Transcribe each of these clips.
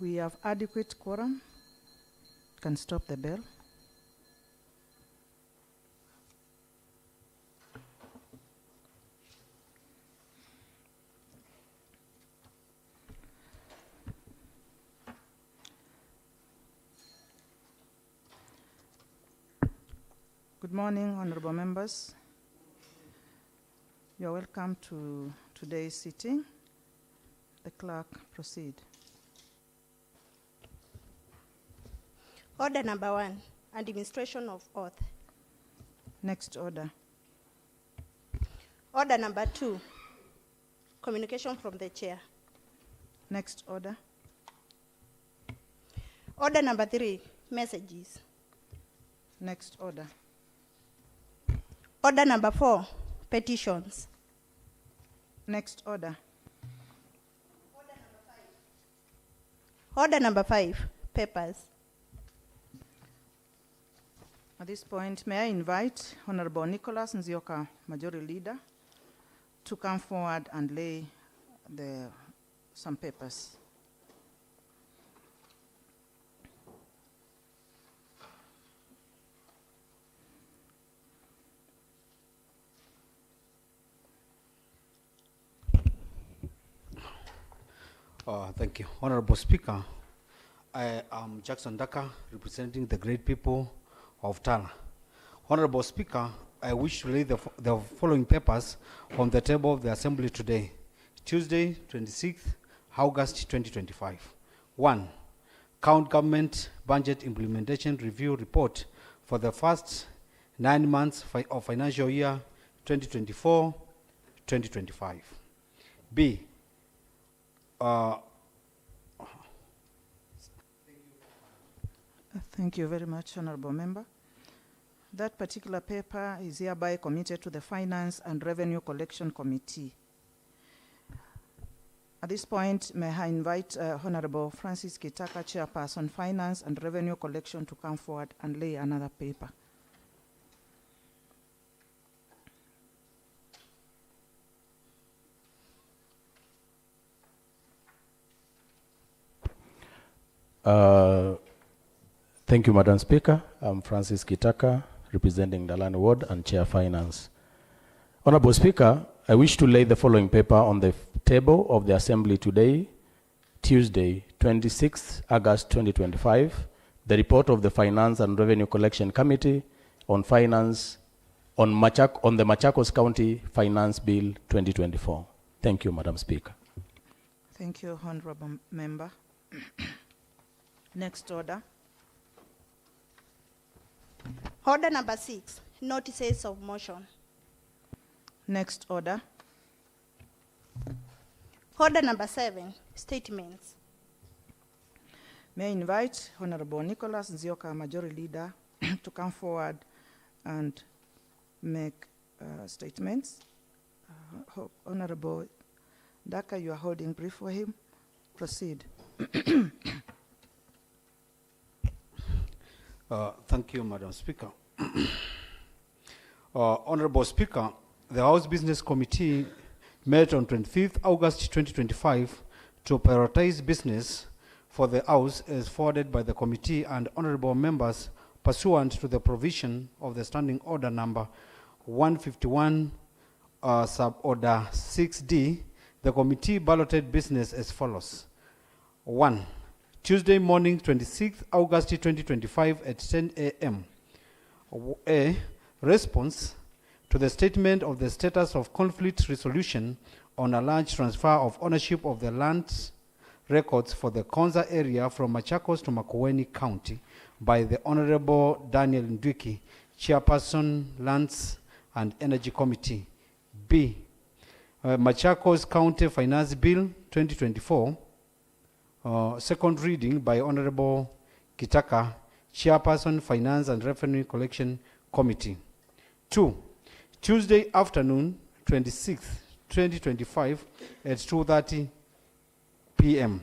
We have adequate quorum. Can stop the bell. Good morning, honorable members. You are welcome to today's sitting. The clerk, proceed. Order number 1, administration of oath. Next order. Order number 2, communication from the chair. Next order. Order number 3, messages. Next order. Order number 4, petitions. Next order. Order number 5, papers. At this point, may I invite Honorable Nicholas Nzioka, Majority Leader, to come forward and lay some papers. Thank you. Honorable Speaker, I am Jackson Daka, representing the great people of Tala. Honorable Speaker, I wish to lay the following papers on the table of the Assembly today, Tuesday, 26th August 2025. 1. County Government Budget Implementation Review Report for the first 9 months of financial year 2024-2025. B. Thank you very much, Honorable Member. That particular paper is hereby committed to the Finance and Revenue Collection Committee. At this point, may I invite Honorable Francis Kitaka, Chairperson, Finance and Revenue Collection, to come forward and lay another paper. Thank you, Madam Speaker. I'm Francis Kitaka, representing the Land Ward and Chair Finance. Honorable Speaker, I wish to lay the following paper on the table of the Assembly today, Tuesday, 26th August 2025, the report of the Finance and Revenue Collection Committee on Finance on the Machakos County Finance Bill 2024. Thank you, Madam Speaker. Thank you, Honorable Member. Next order. Order number 6, notices of motion. Next order. Order number 7, statements. May I invite Honorable Nicholas Nzioka, Majority Leader, to come forward and make statements. Honorable Daka, you are holding brief for him. Proceed. Thank you, Madam Speaker. Honorable Speaker, the House Business Committee met on 25th August 2025 to prioritize business for the House as forwarded by the committee and honorable members pursuant to the provision of the Standing Order number 151, sub-order 6D. The committee balloted business as follows. 1. Tuesday morning, 26th August 2025 at 10 a.m. A. Response to the statement of the status of conflict resolution on a large transfer of ownership of the land records for the Konza area from Machakos to Makueni County by the Honorable Daniel Ndwiki, Chairperson, Lands and Energy Committee. B. Machakos County Finance Bill 2024. Second reading by Honorable Kitaka, Chairperson, Finance and Revenue Collection Committee. 2. Tuesday afternoon, 26th, 2025 at 2:30 p.m.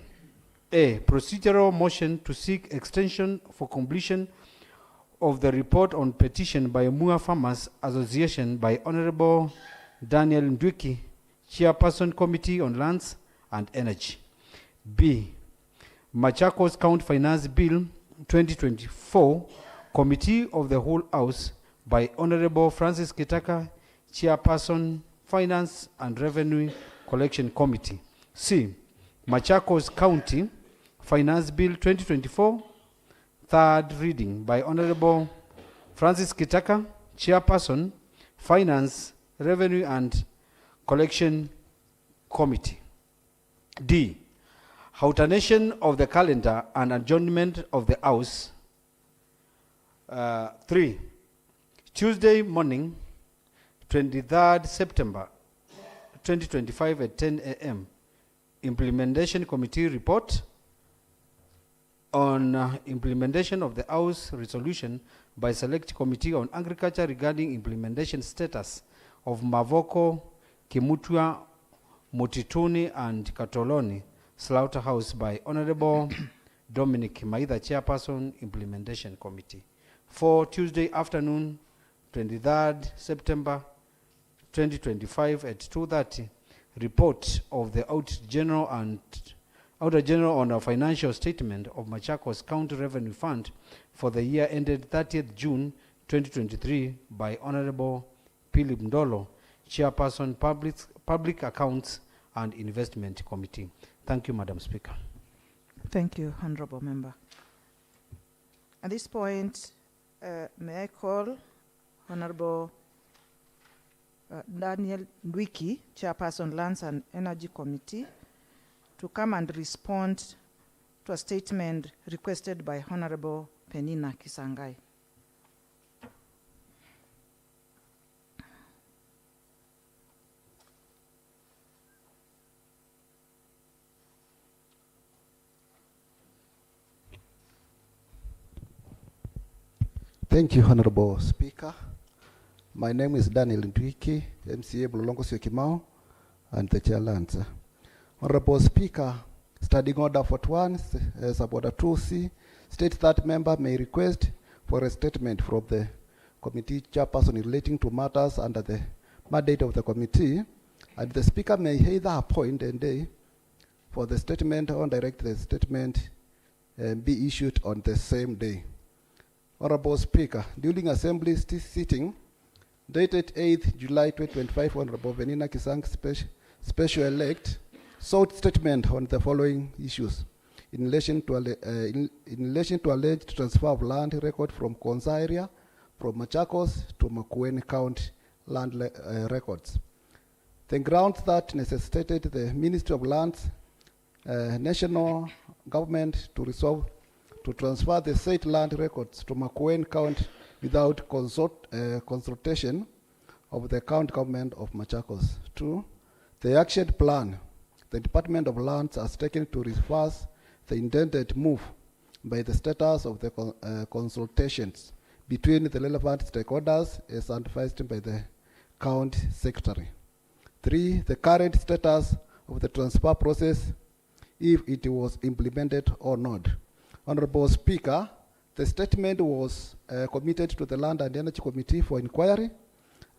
A. Procedural motion to seek extension for completion of the report on petition by Mua Farmers Association by Honorable Daniel Ndwiki, Chairperson, Committee on Lands and Energy. B. Machakos County Finance Bill 2024, Committee of the Whole House by Honorable Francis Kitaka, Chairperson, Finance and Revenue Collection Committee. C. Machakos County Finance Bill 2024, third reading by Honorable Francis Kitaka, Chairperson, Finance, Revenue and Collection Committee. D. Alternation of the calendar and adjournment of the House. 3. Tuesday morning, 23rd September 2025 at 10 a.m. Implementation Committee report on implementation of the House resolution by Select Committee on Agriculture regarding implementation status of Mavoko, Kimutua, Motituni and Katoloni Slaughterhouse by Honorable Dominic Maitha, Chairperson, Implementation Committee. For Tuesday afternoon, 23rd September 2025 at 2:30, report of the Auditor General on a financial statement of Machakos County Revenue Fund for the year ended 30th June 2023 by Honorable Philip Ndolo, Chairperson, Public Accounts and Investment Committee. Thank you, Madam Speaker. Thank you, Honorable Member. At this point, may I call Honorable Daniel Ndwiki, Chairperson, Lands and Energy Committee, to come and respond to a statement requested by Honorable Penina Kisangai. Thank you, Honorable Speaker. My name is Daniel Ndwiki, MCA Bulongo Syokimau, and the Chair Lands. Honorable Speaker, Standing Order 41, Sub-Order 2C, states that member may request for a statement from the committee chairperson relating to matters under the mandate of the committee, and the Speaker may either appoint a day for the statement or direct the statement be issued on the same day. Honorable Speaker, during Assembly sitting dated 8th July 2025, Honorable Penina Kisang, Special Elect, sought statement on the following issues in relation to alleged transfer of land record from Konza area from Machakos to Makueni County land records. The grounds that necessitated the Ministry of Lands, national government to resolve to transfer the said land records to Makueni County without consultation of the county government of Machakos. 2. The action plan the Department of Lands has taken to reverse the intended move by the status of the consultations between the relevant stakeholders as advised by the county secretary. 3. The current status of the transfer process, if it was implemented or not. Honorable Speaker, the statement was committed to the Land and Energy Committee for inquiry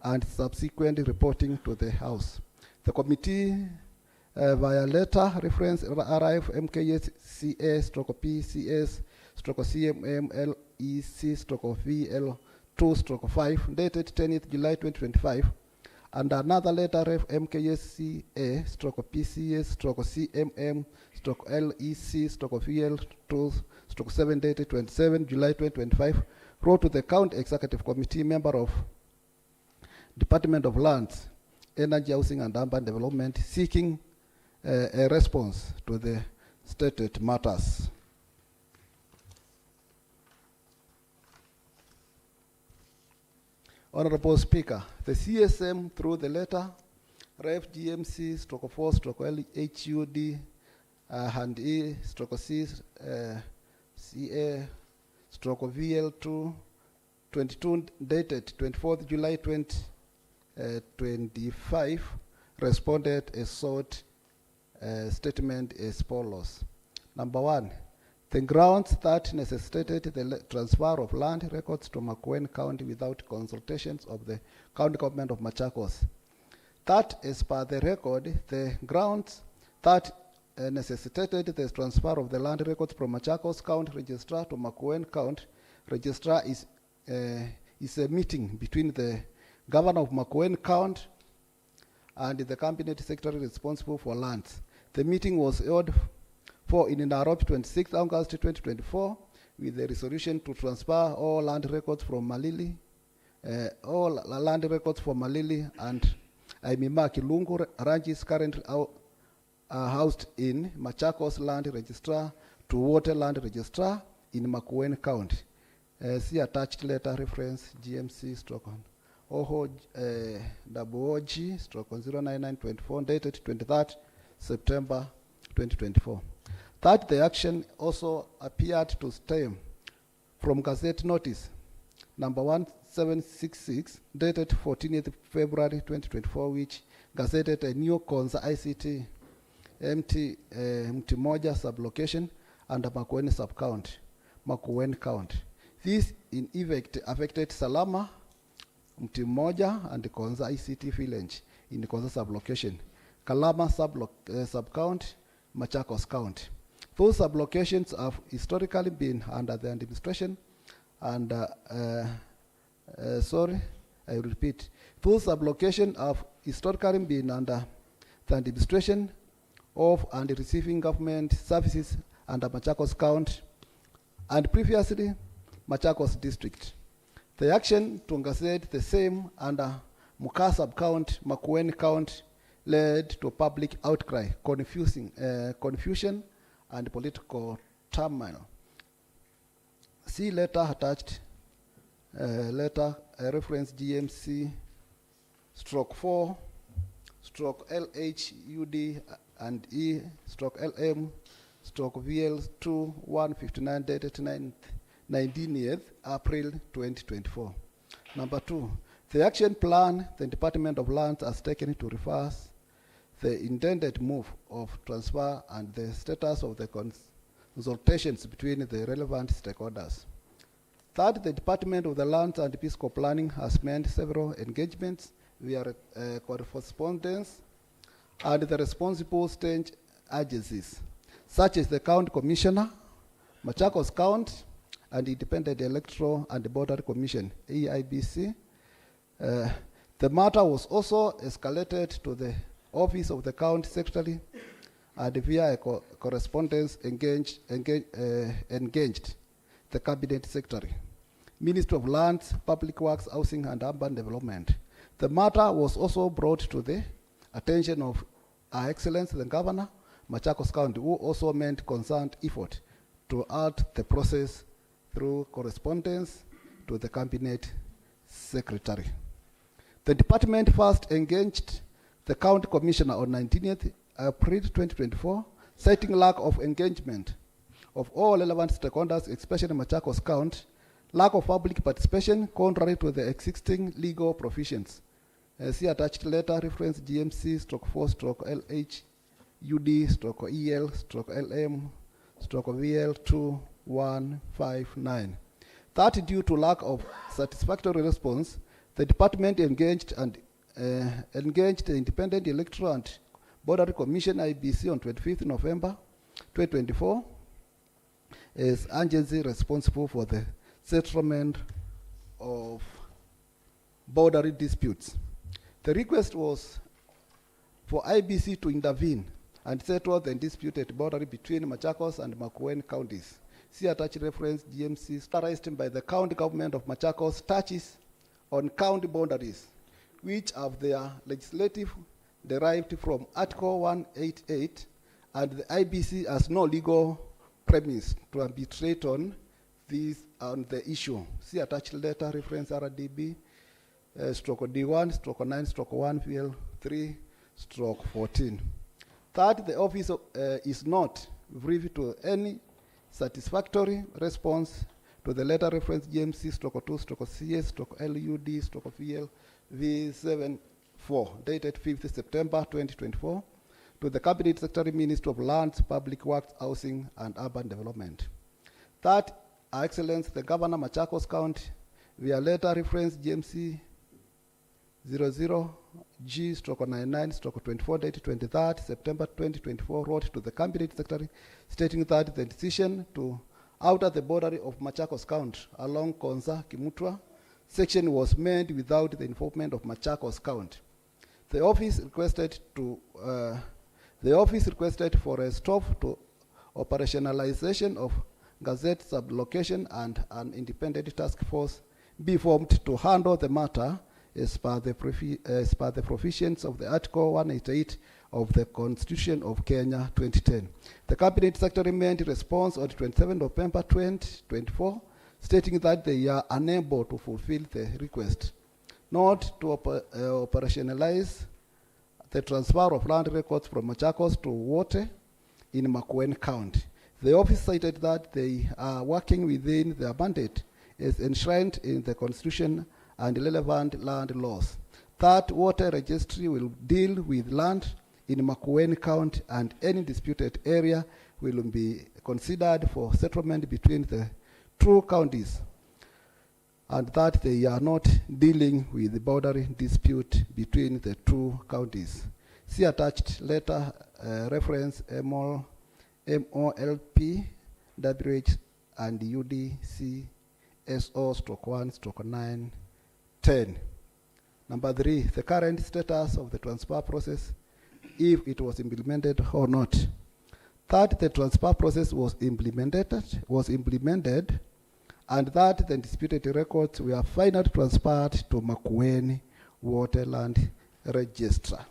and subsequent reporting to the House. The committee, via letter reference RIF MKS-CA/PCS/CMM-LEC/VL2/5 dated 10th July 2025, and another letter ref MKS-CA/PCS/CMM-LEC/VL2/7 dated 27 July 2025, wrote to the County Executive Committee member of Department of Lands, Energy, Housing and Urban Development, seeking a response to the stated matters. Honorable Speaker, the CSM through the letter Ref GMC/4/LHUD and E/C/CA/VL2/22 dated 24th July 2025 responded as sought statement as follows. Number 1, the grounds that necessitated the transfer of land records to Makueni County without consultations of the county government of Machakos. That, as per the record, the grounds that necessitated the transfer of the land records from Machakos County Registrar to Makueni County Registrar is a meeting between the Governor of Makueni County and the Cabinet Secretary responsible for lands. The meeting was held in Nairobi, 26 August 2024, with the resolution to transfer all land records from Malili, and Aimima Kilungu ranches currently housed in Machakos Land Registrar to Water Land Registrar in Makueni County. See attached letter reference GMC stroke on OG stroke on 09924 dated 23rd September 2024. That the action also appeared to stem from Gazette Notice number 1766 dated 14th February 2024, which gazetted a new Konza ICT Mtimoja sublocation under Makueni subcounty, Makueni County. This in effect affected Salama, Mtimoja, and Konza ICT village in the Konza sublocation, Kalama subcounty, Machakos County. Those sublocations have historically been under the administration and I repeat, those sublocations have historically been under the administration of and receiving government services under Machakos County and previously Machakos District. The action to gazette the same under Muka sub-county, Makueni County, led to public outcry, confusion, and political turmoil. See letter attached, reference GMC stroke 4 stroke LHUD and E stroke LM stroke VL2 159 dated 19th April 2024. Number 2, the action plan the Department of Lands has taken to reverse the intended move of transfer and the status of the consultations between the relevant stakeholders. Third, the Department of the Lands and Peace Planning has made several engagements via correspondence and the responsible state agencies, such as the County Commissioner, Machakos County, and Independent Electoral and Border Commission, EIBC. The matter was also escalated to the Office of the County Secretary and via a correspondence engaged the Cabinet Secretary, Ministry of Lands, Public Works, Housing and Urban Development. The matter was also brought to the attention of Her Excellency the Governor, Machakos County, who also made concerned effort to add the process through correspondence to the Cabinet Secretary. The department first engaged the County Commissioner on 19th April 2024, citing lack of engagement of all relevant stakeholders, especially Machakos County, lack of public participation contrary to the existing legal provisions. See attached letter reference GMC stroke 4 stroke LHUD stroke EL stroke LM stroke VL 2159. That due to lack of satisfactory response, the department engaged the Independent Electoral and Border Commission IBC on 25th November 2024 as agency responsible for the settlement of border disputes. The request was for IBC to intervene and settle the disputed border between Machakos and Makueni counties. See attached reference GMC authorized by the county government of Machakos touches on county boundaries, which have their legislative derived from Article 188, and the IBC has no legal premise to arbitrate on the issue. See attached letter reference RDB stroke D1 stroke 9 stroke 1 VL 3 stroke 14. Third, the office is not privy to any satisfactory response to the letter reference GMC stroke 2 stroke CS stroke LUD stroke VL V74 dated 5th September 2024 to the Cabinet Secretary, Ministry of Lands, Public Works, Housing and Urban Development. Third, Her Excellency the Governor, Machakos County, via letter reference GMC 00G/99/24 dated 23rd September 2024 wrote to the Cabinet Secretary stating that the decision to alter the boundary of Machakos County along Konza Kimutwa section was made without the involvement of Machakos County. The office requested for a stop to operationalization of Gazette sublocation and an independent task force be formed to handle the matter as per the provisions of the Article 188 of the Constitution of Kenya 2010. The Cabinet Secretary made a response on 27 November 2024 stating that they are unable to fulfill the request, not to operationalize the transfer of land records from Machakos to Wote in Makueni County. The office cited that they are working within their mandate as enshrined in the Constitution and relevant land laws. That water registry will deal with land in Makueni County and any disputed area will be considered for settlement between the two counties, and that they are not dealing with the boundary dispute between the two counties. See attached letter reference MOLP WH and UDC SO/1/910. Number 3, the current status of the transfer process, if it was implemented or not. That the transfer process was implemented, and that the disputed records were finally transferred to Makueni Waterland Register.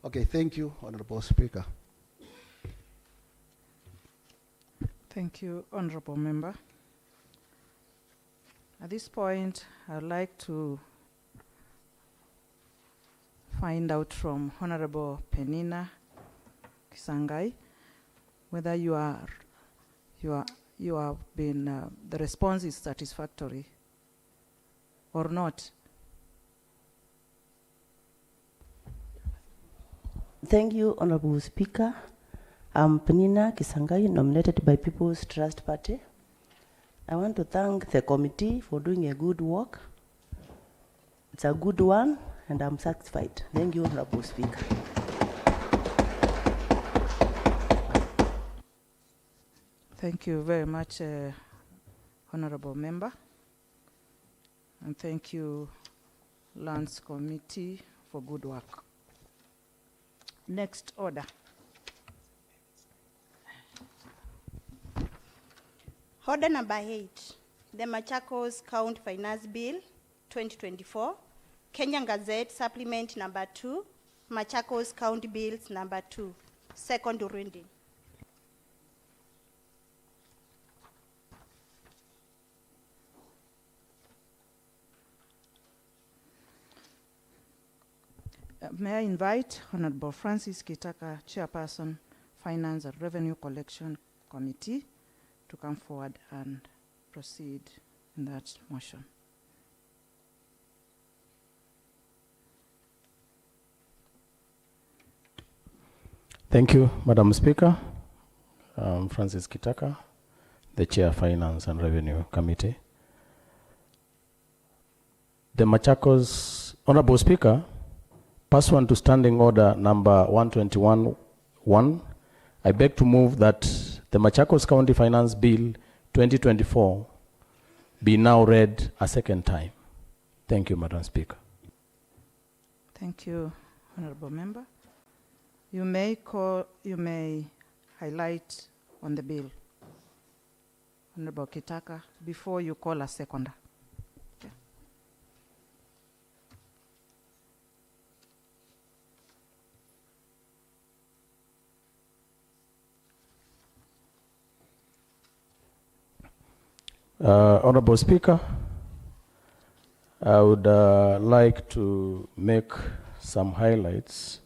Okay, thank you, Honorable Speaker. Thank you, Honorable Member. At this point, I'd like to find out from Honorable Penina Kisangai whether the response is satisfactory or not. Thank you, Honorable Speaker. I'm Penina Kisangai, nominated by People's Trust Party. I want to thank the committee for doing a good work. It's a good one, and I'm satisfied. Thank you, Honorable Speaker. Thank you very much, Honorable Member. And thank you, Lands Committee, for good work. Next order. Order number 8, the Machakos County Finance Bill 2024, Kenyan Gazette Supplement number 2, Machakos County Bills number 2, second reading. May I invite Honorable Francis Kitaka, Chairperson, Finance and Revenue Collection Committee, to come forward and proceed in that motion. Thank you, Madam Speaker. Francis Kitaka, the Chair, Finance and Revenue Committee. The Machakos, Honorable Speaker, pursuant to Standing Order number 121-1, I beg to move that the Machakos County Finance Bill 2024 be now read a second time. Thank you, Madam Speaker. Thank you, Honorable Member. You may highlight on the bill, Honorable Kitaka, before you call a seconder. Okay. Honorable Speaker, I would like to make some highlights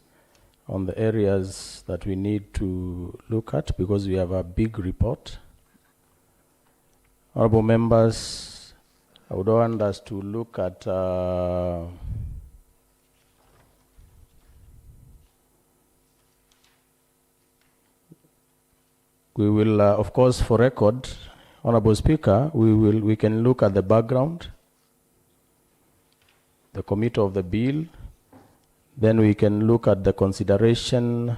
on the areas that we need to look at because we have a big report. Honorable members, I would want us to look at we will, of course, for record, Honorable Speaker, we can look at the background, the committee of the bill, then we can look at the consideration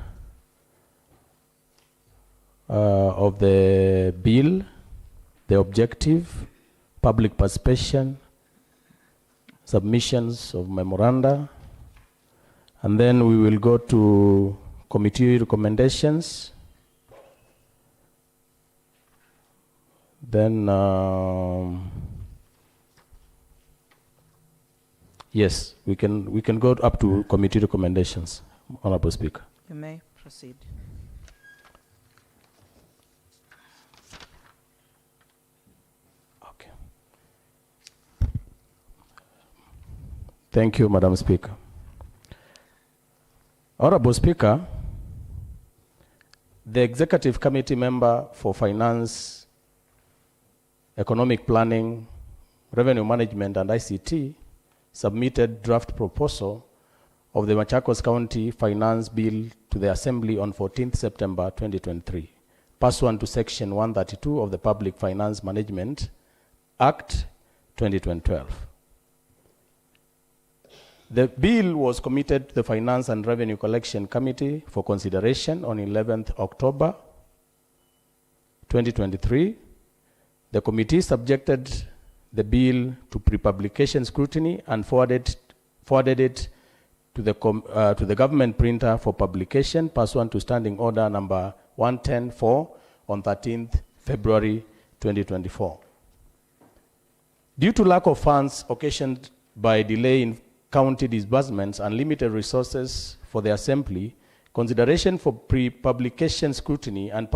of the bill, the objective, public participation, submissions of memoranda, and then we will go to committee recommendations. Then, yes, we can go up to committee recommendations, Honorable Speaker. You may proceed. Okay. Thank you, Madam Speaker. Honorable Speaker, the Executive Committee member for Finance, Economic Planning, Revenue Management, and ICT submitted draft proposal of the Machakos County Finance Bill to the Assembly on 14th September 2023, pursuant to Section 132 of the Public Finance Management Act 2012. The bill was committed to the Finance and Revenue Collection Committee for consideration on 11th October 2023. The committee subjected the bill to pre-publication scrutiny and forwarded it to the government printer for publication pursuant to Standing Order number 110-4 on 13th February 2024. Due to lack of funds occasioned by delay in county disbursements and limited resources for the assembly, consideration for pre-publication scrutiny and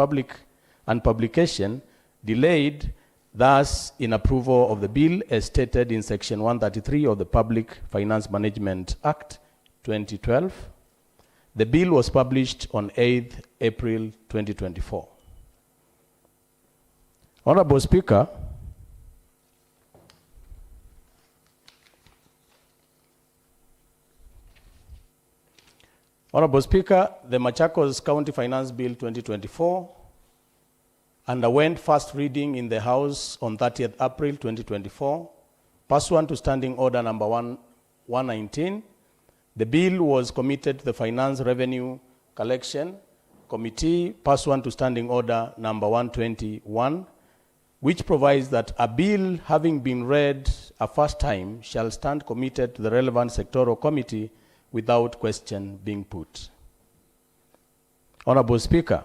publication delayed, thus in approval of the bill as stated in Section 133 of the Public Finance Management Act 2012. The bill was published on 8th April 2024. Honorable Speaker, the Machakos County Finance Bill 2024 underwent first reading in the House on 30th April 2024. Pursuant to Standing Order number 119, the bill was committed to the Finance Revenue Collection Committee pursuant to Standing Order number 121, which provides that a bill having been read a first time shall stand committed to the relevant sectoral committee without question being put. Honorable Speaker,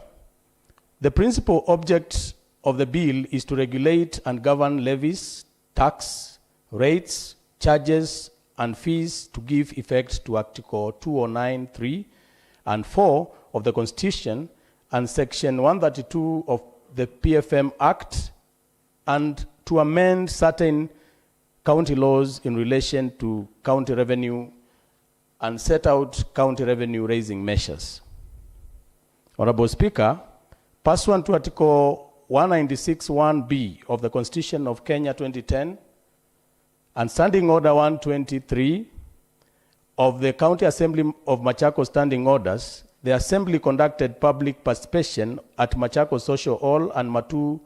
the principal object of the bill is to regulate and govern levies, tax, rates, charges, and fees to give effect to Article 209(3) and 4 of the Constitution and Section 132 of the PFM Act, and to amend certain county laws in relation to county revenue and set out county revenue raising measures. Honorable Speaker, pursuant to Article 196(1)(b) of the Constitution of Kenya 2010 and Standing Order 123 of the County Assembly of Machakos Standing Orders, the Assembly conducted public participation at Machakos Social Hall and Matu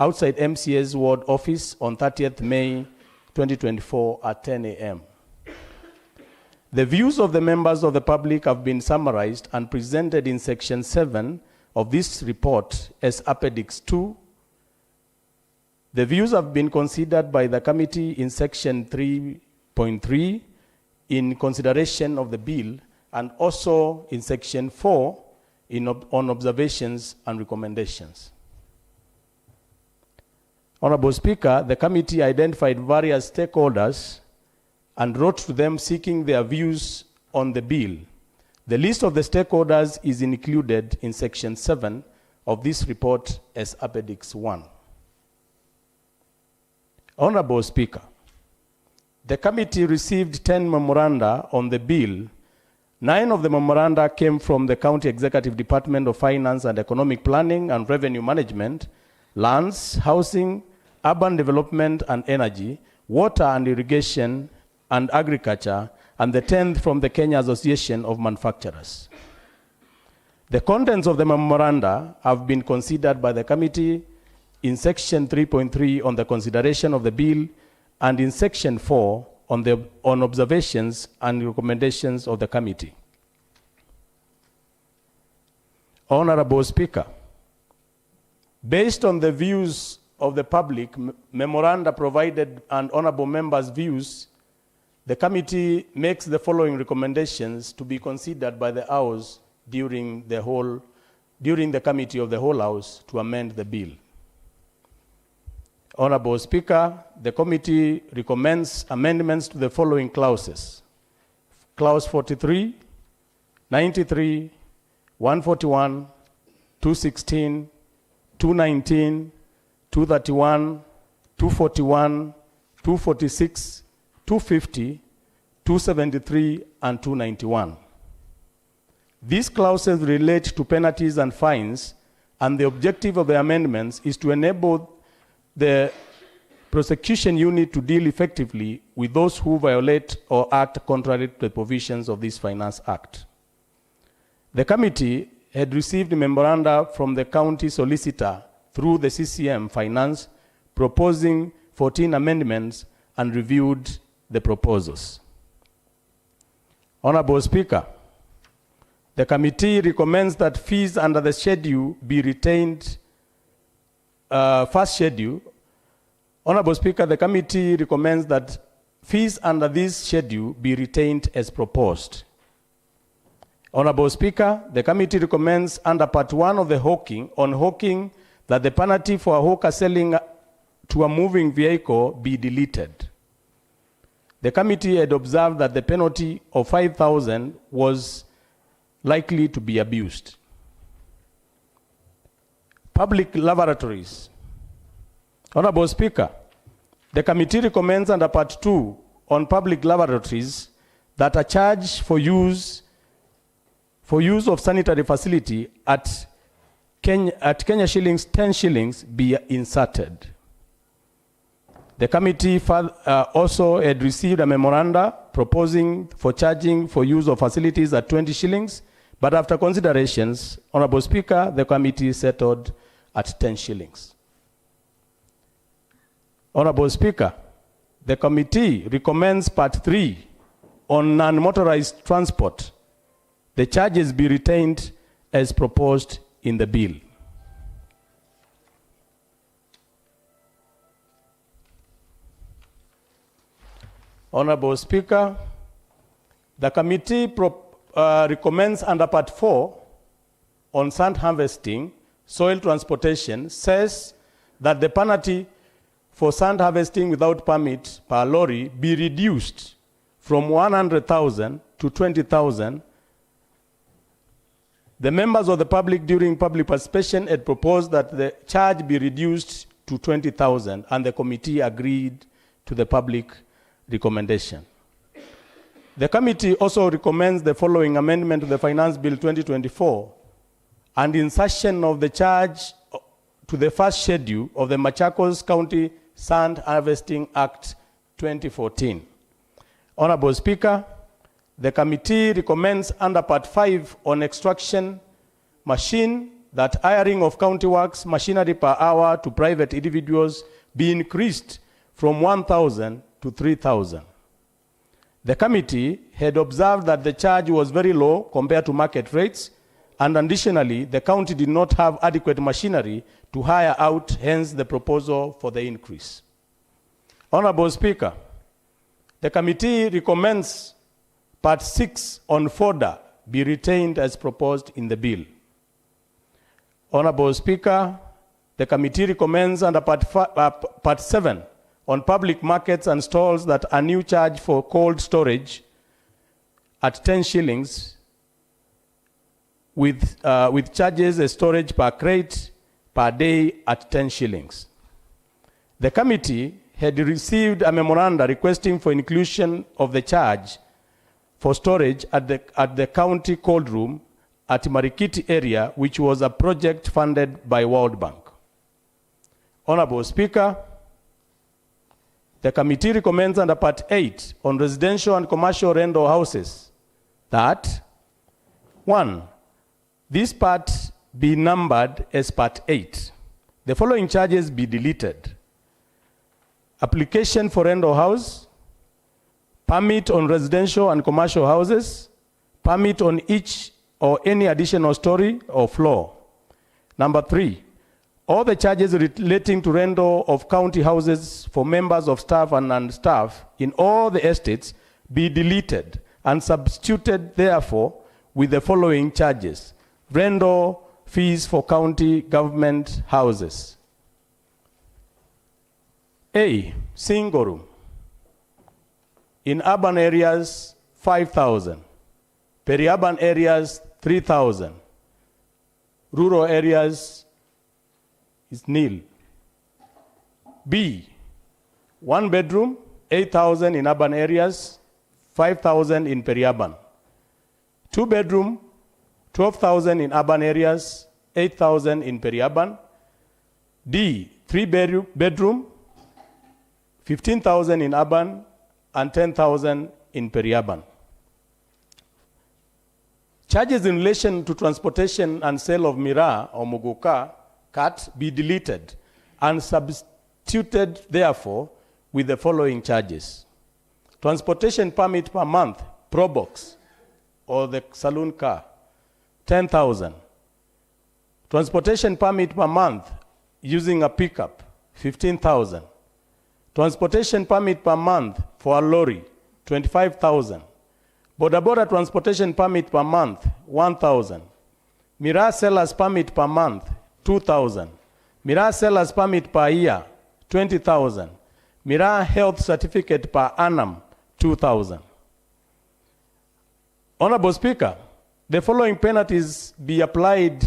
outside MCA's Ward Office on 30th May 2024 at 10 a.m. The views of the members of the public have been summarized and presented in Section 7 of this report as Appendix 2. The views have been considered by the committee in Section 3.3 in consideration of the bill, and also in Section 4 on observations and recommendations. Honorable Speaker, the committee identified various stakeholders and wrote to them seeking their views on the bill. The list of the stakeholders is included in Section 7 of this report as Appendix 1. Honorable Speaker, the committee received 10 memoranda on the bill. 9 of the memoranda came from the County Executive Department of Finance and Economic Planning and Revenue Management, Lands, Housing, Urban Development and Energy, Water and Irrigation, and Agriculture, and the 10th from the Kenya Association of Manufacturers. The contents of the memoranda have been considered by the committee in section 3.3 on the consideration of the bill, and in section 4 on observations and recommendations of the committee. Honorable Speaker, based on the views of the public, memoranda provided, and honorable members' views, the committee makes the following recommendations to be considered by the House during the committee of the whole House to amend the bill. Honorable Speaker, the committee recommends amendments to the following clauses: Clause 43, 93, 141, 216, 219, 231, 241, 246, 250, 273, and 291. These clauses relate to penalties and fines, and the objective of the amendments is to enable the prosecution unit to deal effectively with those who violate or act contrary to the provisions of this Finance Act. The committee had received memoranda from the county solicitor through the CCM Finance proposing 14 amendments and reviewed the proposals. Honorable Speaker, the committee recommends that fees under the schedule be retained. First schedule. Honorable Speaker, the committee recommends that fees under this schedule be retained as proposed. Honorable Speaker, the committee recommends under Part 1 of the hawking that the penalty for a hawker selling to a moving vehicle be deleted. The committee had observed that the penalty of 5,000 was likely to be abused. Public laboratories. Honorable Speaker, the committee recommends under Part 2 on public laboratories that a charge for use of sanitary facility at Kenya shillings 10 shillings be inserted. The committee also had received a memoranda proposing for charging for use of facilities at 20 shillings, but after considerations, Honorable Speaker, the committee settled at 10 shillings. Honorable Speaker, the committee recommends Part 3 on non-motorized transport. The charges be retained as proposed in the bill. Honorable Speaker, the committee recommends under Part 4 on sand harvesting, soil transportation, says that the penalty for sand harvesting without permit per lorry be reduced from 100,000 to 20,000. The members of the public during public participation had proposed that the charge be reduced to 20,000, and the committee agreed to the public recommendation. The committee also recommends the following amendment to the Finance Bill 2024 and insertion of the charge to the first schedule of the Machakos County Sand Harvesting Act 2014. Honorable Speaker, the committee recommends under Part 5 on extraction machine that hiring of county works machinery per hour to private individuals be increased from 1,000 to 3,000. The committee had observed that the charge was very low compared to market rates, and additionally, the county did not have adequate machinery to hire out, hence the proposal for the increase. Honorable Speaker, the committee recommends Part 6 on fodder be retained as proposed in the bill. Honorable Speaker, the committee recommends under Part 7 on public markets and stalls that a new charge for cold storage at 10 shillings with charges a storage per crate per day at 10 shillings. The committee had received a memoranda requesting for inclusion of the charge for storage at the county cold room at Marikiti area, which was a project funded by World Bank. Honorable Speaker, the committee recommends under Part 8 on residential and commercial rental houses that 1. This part be numbered as Part 8. the following charges be deleted: application for rental house, permit on residential and commercial houses, permit on each or any additional story or floor. Number 3, all the charges relating to rental of county houses for members of staff and non-staff in all the estates be deleted and substituted therefore with the following charges: rental fees for county government houses. A, single room. In urban areas, 5,000. Peri-urban areas, 3,000. Rural areas is nil. B, 1 bedroom, 8,000 in urban areas, 5,000 in peri-urban. 2 bedroom, 12,000 in urban areas, 8,000 in peri-urban. D, 3 bedroom, 15,000 in urban and 10,000 in peri-urban. Charges in relation to transportation and sale of miraa or muguka cat be deleted and substituted therefore with the following charges: transportation permit per month, Probox or the saloon car, 10,000. Transportation permit per month using a pickup, 15,000. Transportation permit per month for a lorry, 25,000. Boda transportation permit per month, 1,000. Miraa sellers permit per month, 2,000. Miraa sellers permit per year, 20,000. Miraa health certificate per annum, 2,000. Honorable Speaker, the following penalties be applied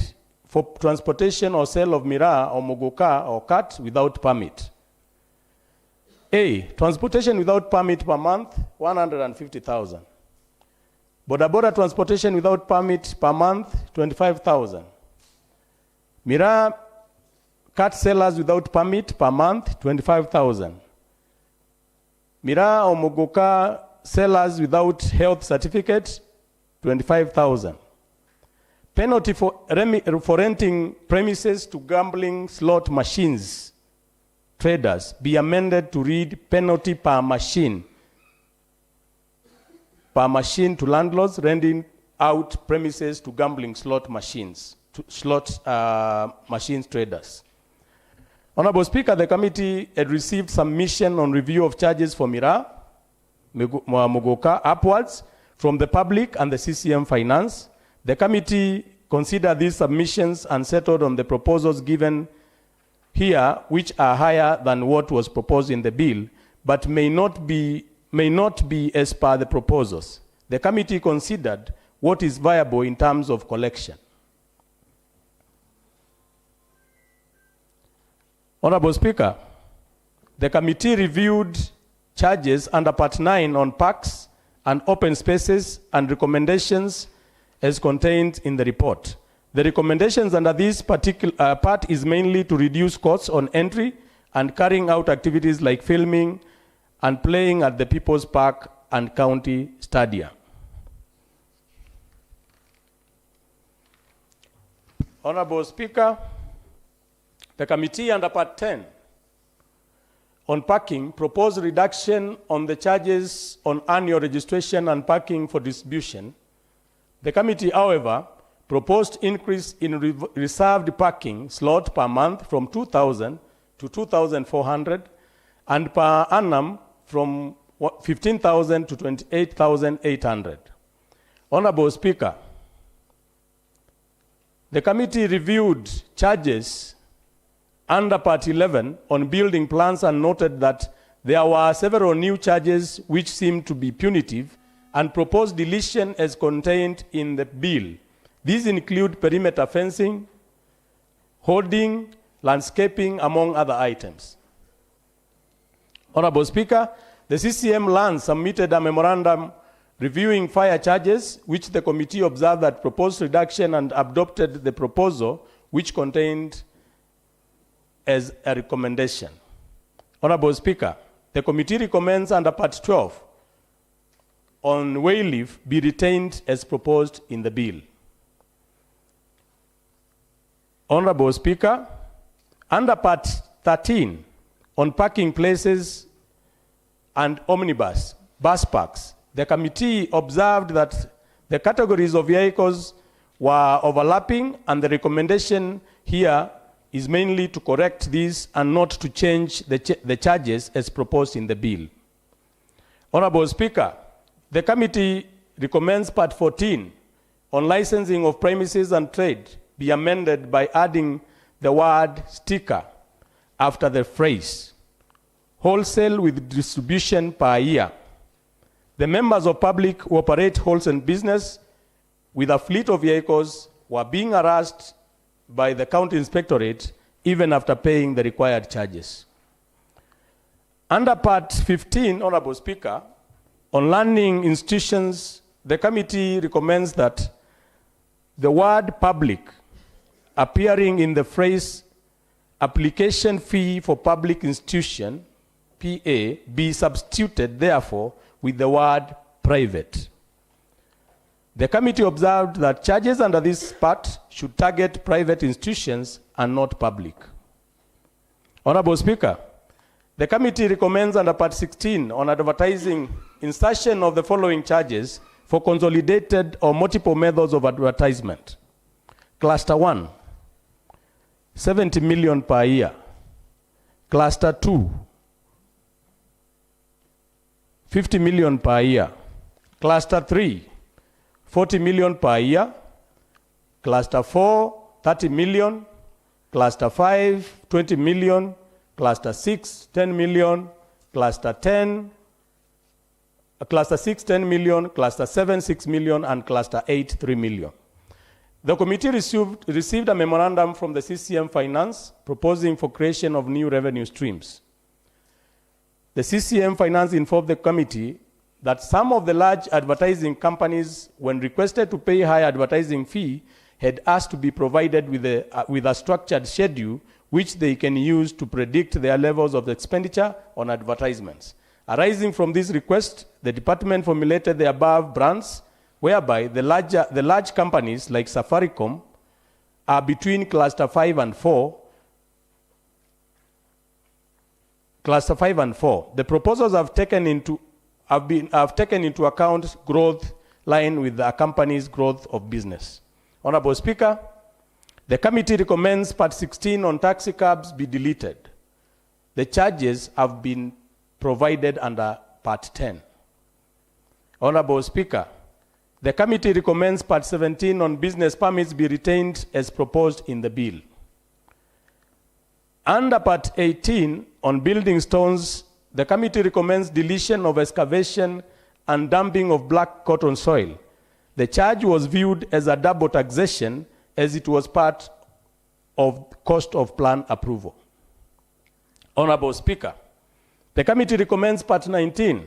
for transportation or sale of miraa or muguka or cat without permit. A, transportation without permit per month, 150,000. Boda transportation without permit per month, 25,000. Miraa cat sellers without permit per month, 25,000. Miraa or muguka sellers without health certificate, 25,000. Penalty for renting premises to gambling slot machines traders be amended to read penalty per machine to landlords renting out premises to gambling slot machines, machines traders. Honorable Speaker, the committee had received submission on review of charges for miraa, muguka upwards from the public and the CCM Finance. The committee considered these submissions and settled on the proposals given here, which are higher than what was proposed in the bill, but may not be as per the proposals. The committee considered what is viable in terms of collection. Honorable Speaker, the committee reviewed charges under Part 9 on parks and open spaces and recommendations as contained in the report. The recommendations under this particular part is mainly to reduce costs on entry and carrying out activities like filming and playing at the People's Park and County Stadia. Honorable Speaker, the committee under Part 10 on parking proposed reduction on the charges on annual registration and parking for distribution. The committee, however, proposed increase in reserved parking slot per month from 2,000 to 2,400 and per annum from 15,000 to 28,800. Honorable Speaker, the committee reviewed charges under Part 11 on building plans and noted that there were several new charges which seemed to be punitive and proposed deletion as contained in the bill. These include perimeter fencing, hoarding, landscaping, among other items. Honorable Speaker, the CCM Land submitted a memorandum reviewing fire charges, which the committee observed that proposed reduction and adopted the proposal, which contained as a recommendation. Honorable Speaker, the committee recommends under Part 12 on way leave be retained as proposed in the bill. Honorable Speaker, Under Part 13, on parking places and omnibus, bus parks, the committee observed that the categories of vehicles were overlapping, and the recommendation here is mainly to correct these and not to change the charges as proposed in the bill. Honorable Speaker, the committee recommends Part 14 on licensing of premises and trade be amended by adding the word sticker after the phrase wholesale with distribution per year. The members of public who operate wholesale business with a fleet of vehicles were being harassed by the county inspectorate even after paying the required charges. Under Part 15, Honorable Speaker, on learning institutions, the committee recommends that the word public appearing in the phrase application fee for public institution, PA, be substituted therefore with the word private. The committee observed that charges under this part should target private institutions and not public. Honorable Speaker, the committee recommends under Part 16 on advertising insertion of the following charges for consolidated or multiple methods of advertisement. Cluster 1, 70 million per year. Cluster 2, 50 million per year. Cluster 3, 40 million per year. Cluster 4, 30 million. Cluster 5, 20 million. Cluster 6, 10 million. Cluster 10, Cluster 6, 10 million. Cluster 7, 6 million. And Cluster 8, 3 million. The committee received a memorandum from the CCM Finance proposing for creation of new revenue streams. The CCM Finance informed the committee that some of the large advertising companies, when requested to pay high advertising fee, had asked to be provided with a structured schedule which they can use to predict their levels of expenditure on advertisements. Arising from this request, the department formulated the above brands, whereby the large companies like Safaricom are between Cluster 5 and 4. Cluster 5 and 4. The proposals have taken into account growth line with the company's growth of business. Honorable Speaker, the committee recommends Part 16 on taxi cabs be deleted. The charges have been provided under Part 10. Honorable Speaker, the committee recommends Part 17 on business permits be retained as proposed in the bill. Under Part 18 on building stones, the committee recommends deletion of excavation and dumping of black cotton soil. The charge was viewed as a double taxation as it was part of cost of plan approval. Honorable Speaker, the committee recommends Part 19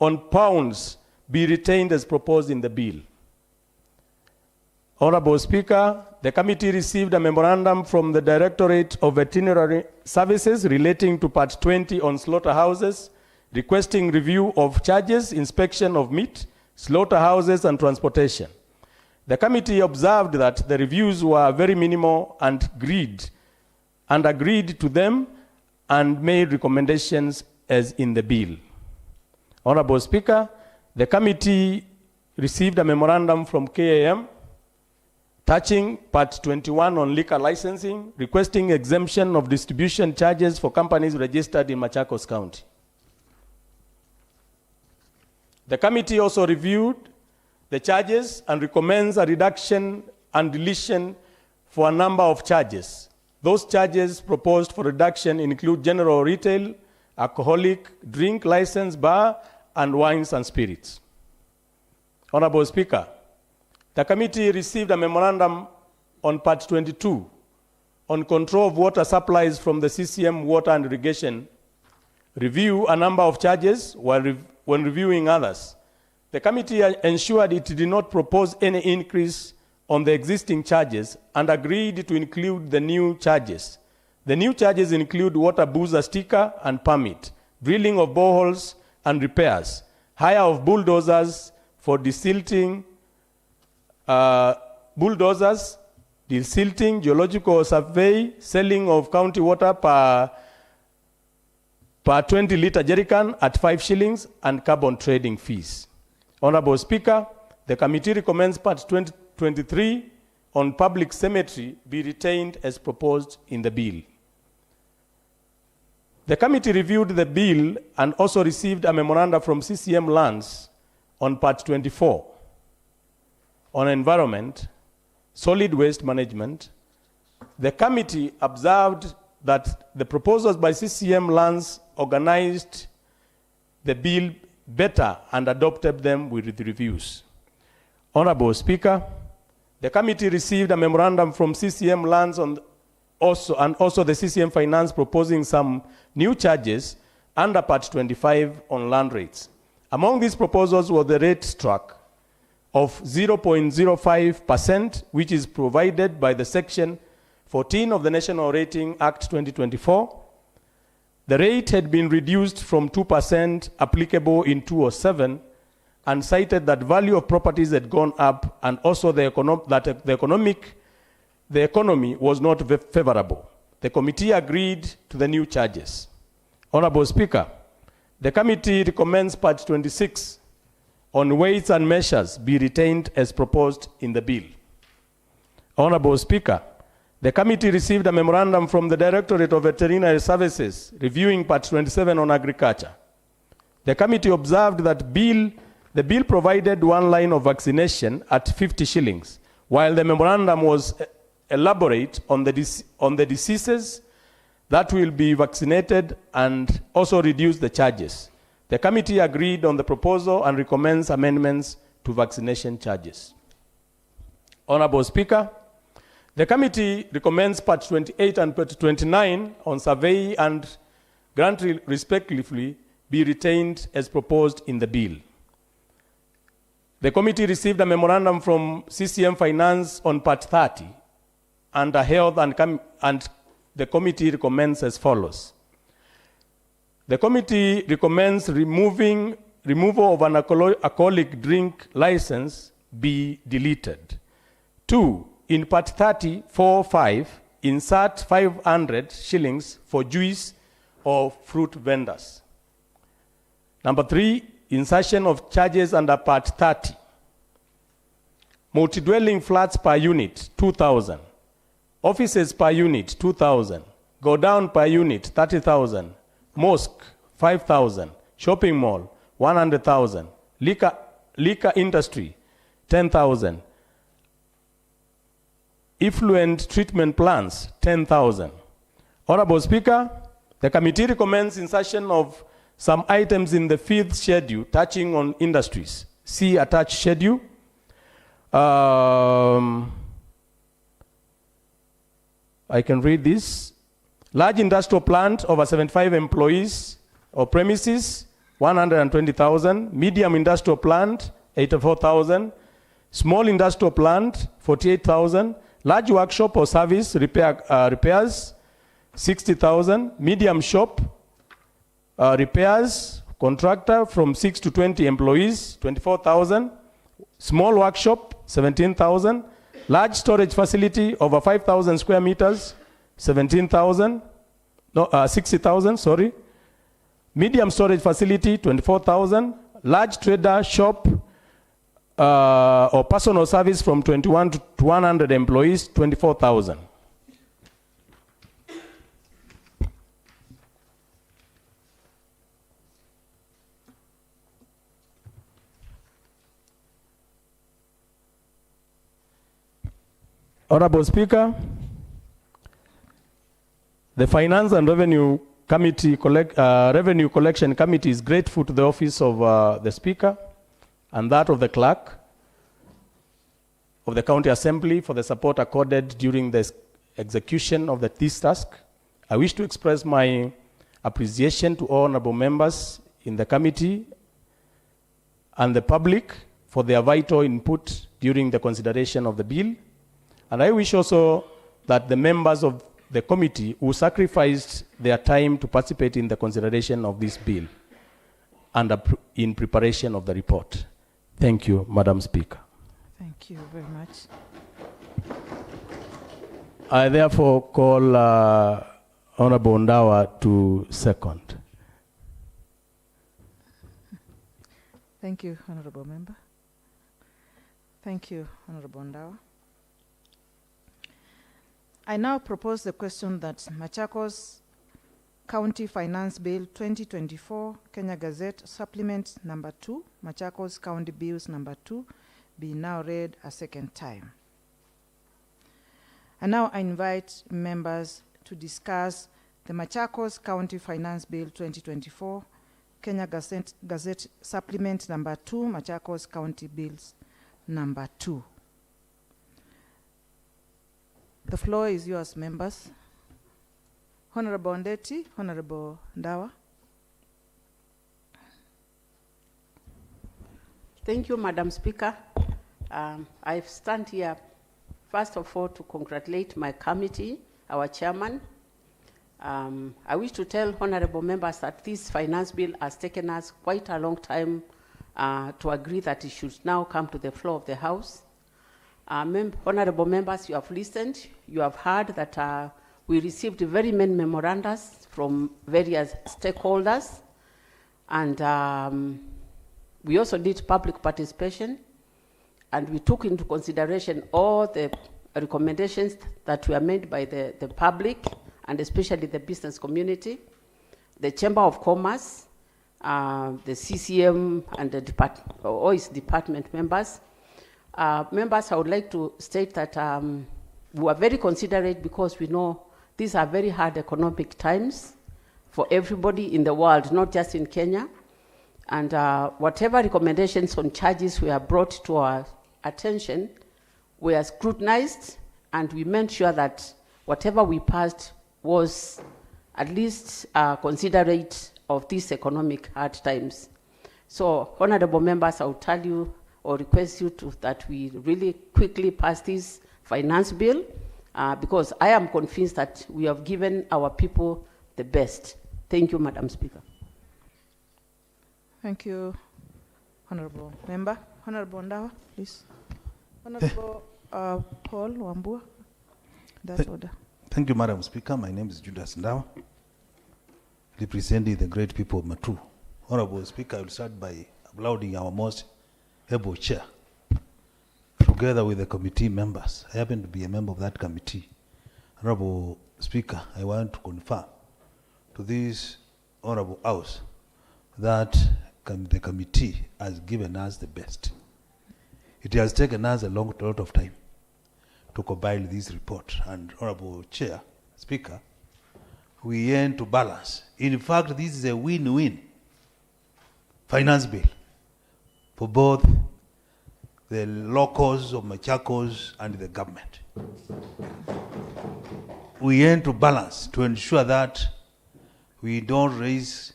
on pounds be retained as proposed in the bill. Honorable Speaker, the committee received a memorandum from the Directorate of Veterinary Services relating to Part 20 on slaughterhouses, requesting review of charges, inspection of meat, slaughterhouses, and transportation. The committee observed that the reviews were very minimal and agreed to them and made recommendations as in the bill. Honorable Speaker, the committee received a memorandum from KAM touching Part 21 on liquor licensing, requesting exemption of distribution charges for companies registered in Machakos County. The committee also reviewed the charges and recommends a reduction and deletion for a number of charges. Those charges proposed for reduction include general retail, alcoholic drink license, bar, and wines and spirits. Honorable Speaker, the committee received a memorandum on Part 22 on control of water supplies from the CCM Water and Irrigation Review a number of charges when reviewing others. The committee ensured it did not propose any increase on the existing charges and agreed to include the new charges. The new charges include water boozer sticker and permit, drilling of boreholes and repairs, hire of bulldozers for desilting, bulldozers desilting, geological survey, selling of county water per 20-liter jerrycan at 5 shillings, and carbon trading fees. Honorable Speaker, the committee recommends Part 23 on public cemetery be retained as proposed in the bill. The committee reviewed the bill and also received a memorandum from CCM Lands on Part 24 on environment, solid waste management. The committee observed that the proposals by CCM Lands organized the bill better and adopted them with reviews. Honorable Speaker, the committee received a memorandum from CCM Lands and also the CCM Finance proposing some new charges under Part 25 on land rates. Among these proposals was the rate struck of 0.05%, which is provided by the Section 14 of the National Rating Act 2024. The rate had been reduced from 2% applicable in 2007 and cited that value of properties had gone up and also the economy was not favorable. The committee agreed to the new charges. Honorable Speaker, the committee recommends Part 26 on weights and measures be retained as proposed in the bill. Honorable Speaker, the committee received a memorandum from the Directorate of Veterinary Services reviewing Part 27 on agriculture. The committee observed that the bill provided one line of vaccination at 50 shillings, while the memorandum was elaborate on the diseases that will be vaccinated and also reduce the charges. The committee agreed on the proposal and recommends amendments to vaccination charges. Honorable Speaker, the committee recommends Part 28 and Part 29 on survey and grant respectively be retained as proposed in the bill. The committee received a memorandum from CCM Finance on Part 30 under health and the committee recommends as follows. The committee recommends removal of an alcoholic drink license be deleted. 2, in Part 30.4.5, insert 500 shillings for juice or fruit vendors. Number 3, insertion of charges under Part 30. Multi-dwelling flats per unit, 2,000. Offices per unit, 2,000. Go down per unit, 30,000. Mosque, 5,000. Shopping mall, 100,000. Liquor industry, 10,000. Effluent treatment plants, 10,000. Honorable Speaker, the committee recommends insertion of some items in the 5th schedule touching on industries. See attached schedule. I can read this. Large industrial plant over 75 employees or premises, 120,000. Medium industrial plant, 84,000. Small industrial plant, 48,000. Large workshop or service repairs, 60,000. Medium shop repairs, contractor from 6 to 20 employees, 24,000. Small workshop, 17,000. Large storage facility over 5,000 square meters, 60,000, sorry. Medium storage facility, 24,000. Large trader shop or personal service from 21 to 100 employees, 24,000. Honorable Speaker, the Finance and Revenue Committee, Revenue Collection Committee is grateful to the office of the Speaker and that of the Clerk of the County Assembly for the support accorded during the execution of this task. I wish to express my appreciation to all honorable members in the committee and the public for their vital input during the consideration of the bill. And I wish also that the members of the committee who sacrificed their time to participate in the consideration of this bill and in preparation of the report. Thank you, Madam Speaker. Thank you very much. I therefore call Honorable Ndawa to second. Thank you, Honorable Member. Thank you, Honorable Ndawa. I now propose the question that Machakos County Finance Bill 2024, Kenya Gazette Supplement number 2, Machakos County Bills number 2, be now read a second time. And now I invite members to discuss the Machakos County Finance Bill 2024, Kenya Gazette Supplement number 2, Machakos County Bills number 2. The floor is yours, members. Honorable Ndeti, Honorable Ndawa. Thank you, Madam Speaker. I stand here, first of all, to congratulate my committee, our chairman. I wish to tell honorable members that this finance bill has taken us quite a long time to agree that it should now come to the floor of the House. Honorable members, you have listened. You have heard that we received very many memorandums from various stakeholders, and we also did public participation, and we took into consideration all the recommendations that were made by the public, and especially the business community, the Chamber of Commerce, the CCM, and the all its department members. Members, I would like to state that we are very considerate because we know these are very hard economic times for everybody in the world, not just in Kenya. And whatever recommendations on charges were brought to our attention were scrutinized, and we made sure that whatever we passed was at least considerate of these economic hard times. So, honorable members, I will tell you or request you that we really quickly pass this finance bill because I am convinced that we have given our people the best. Thank you, Madam Speaker. Thank you, Honorable Member. Honorable Ndawa, please. Honorable Paul Wambua, that order. Thank you, Madam Speaker. My name is Judas Ndawa, representing the great people of Matu. Honorable Speaker, I will start by applauding our most able chair, together with the committee members. I happen to be a member of that committee. Honorable Speaker, I want to confirm to this Honorable House that the committee has given us the best. It has taken us a lot of time to compile this report. And Honorable Chair, Speaker, we aim to balance. In fact, this is a win-win finance bill for both the locals of Machakos and the government. We aim to balance to ensure that we don't raise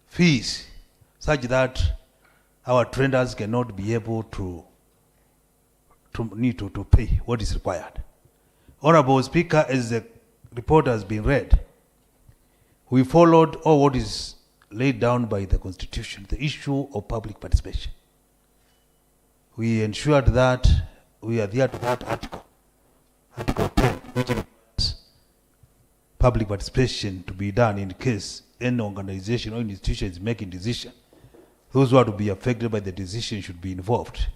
fees such that our traders cannot be able to pay what is required. Honorable Speaker, as the report has been read, we followed all what is laid down by the Constitution, the issue of public participation. We ensured that we adhere to that article 10, which requires public participation to be done in case any organization or institution is making decision. Those who are to be affected by the decision should be involved.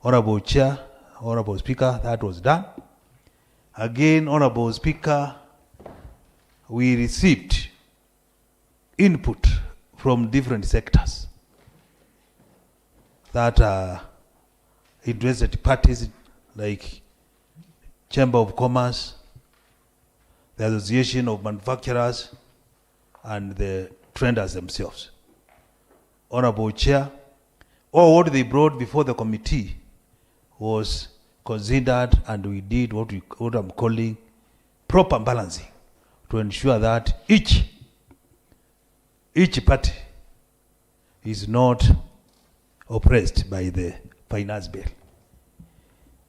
Honorable Chair, Honorable Speaker, that was done. Again, Honorable Speaker, we received input from different sectors that are interested parties like Chamber of Commerce, the Association of Manufacturers, and the traders themselves. Honorable Chair, all what they brought before the committee was considered, and we did what I'm calling proper balancing to ensure that each party is not oppressed by the finance bill.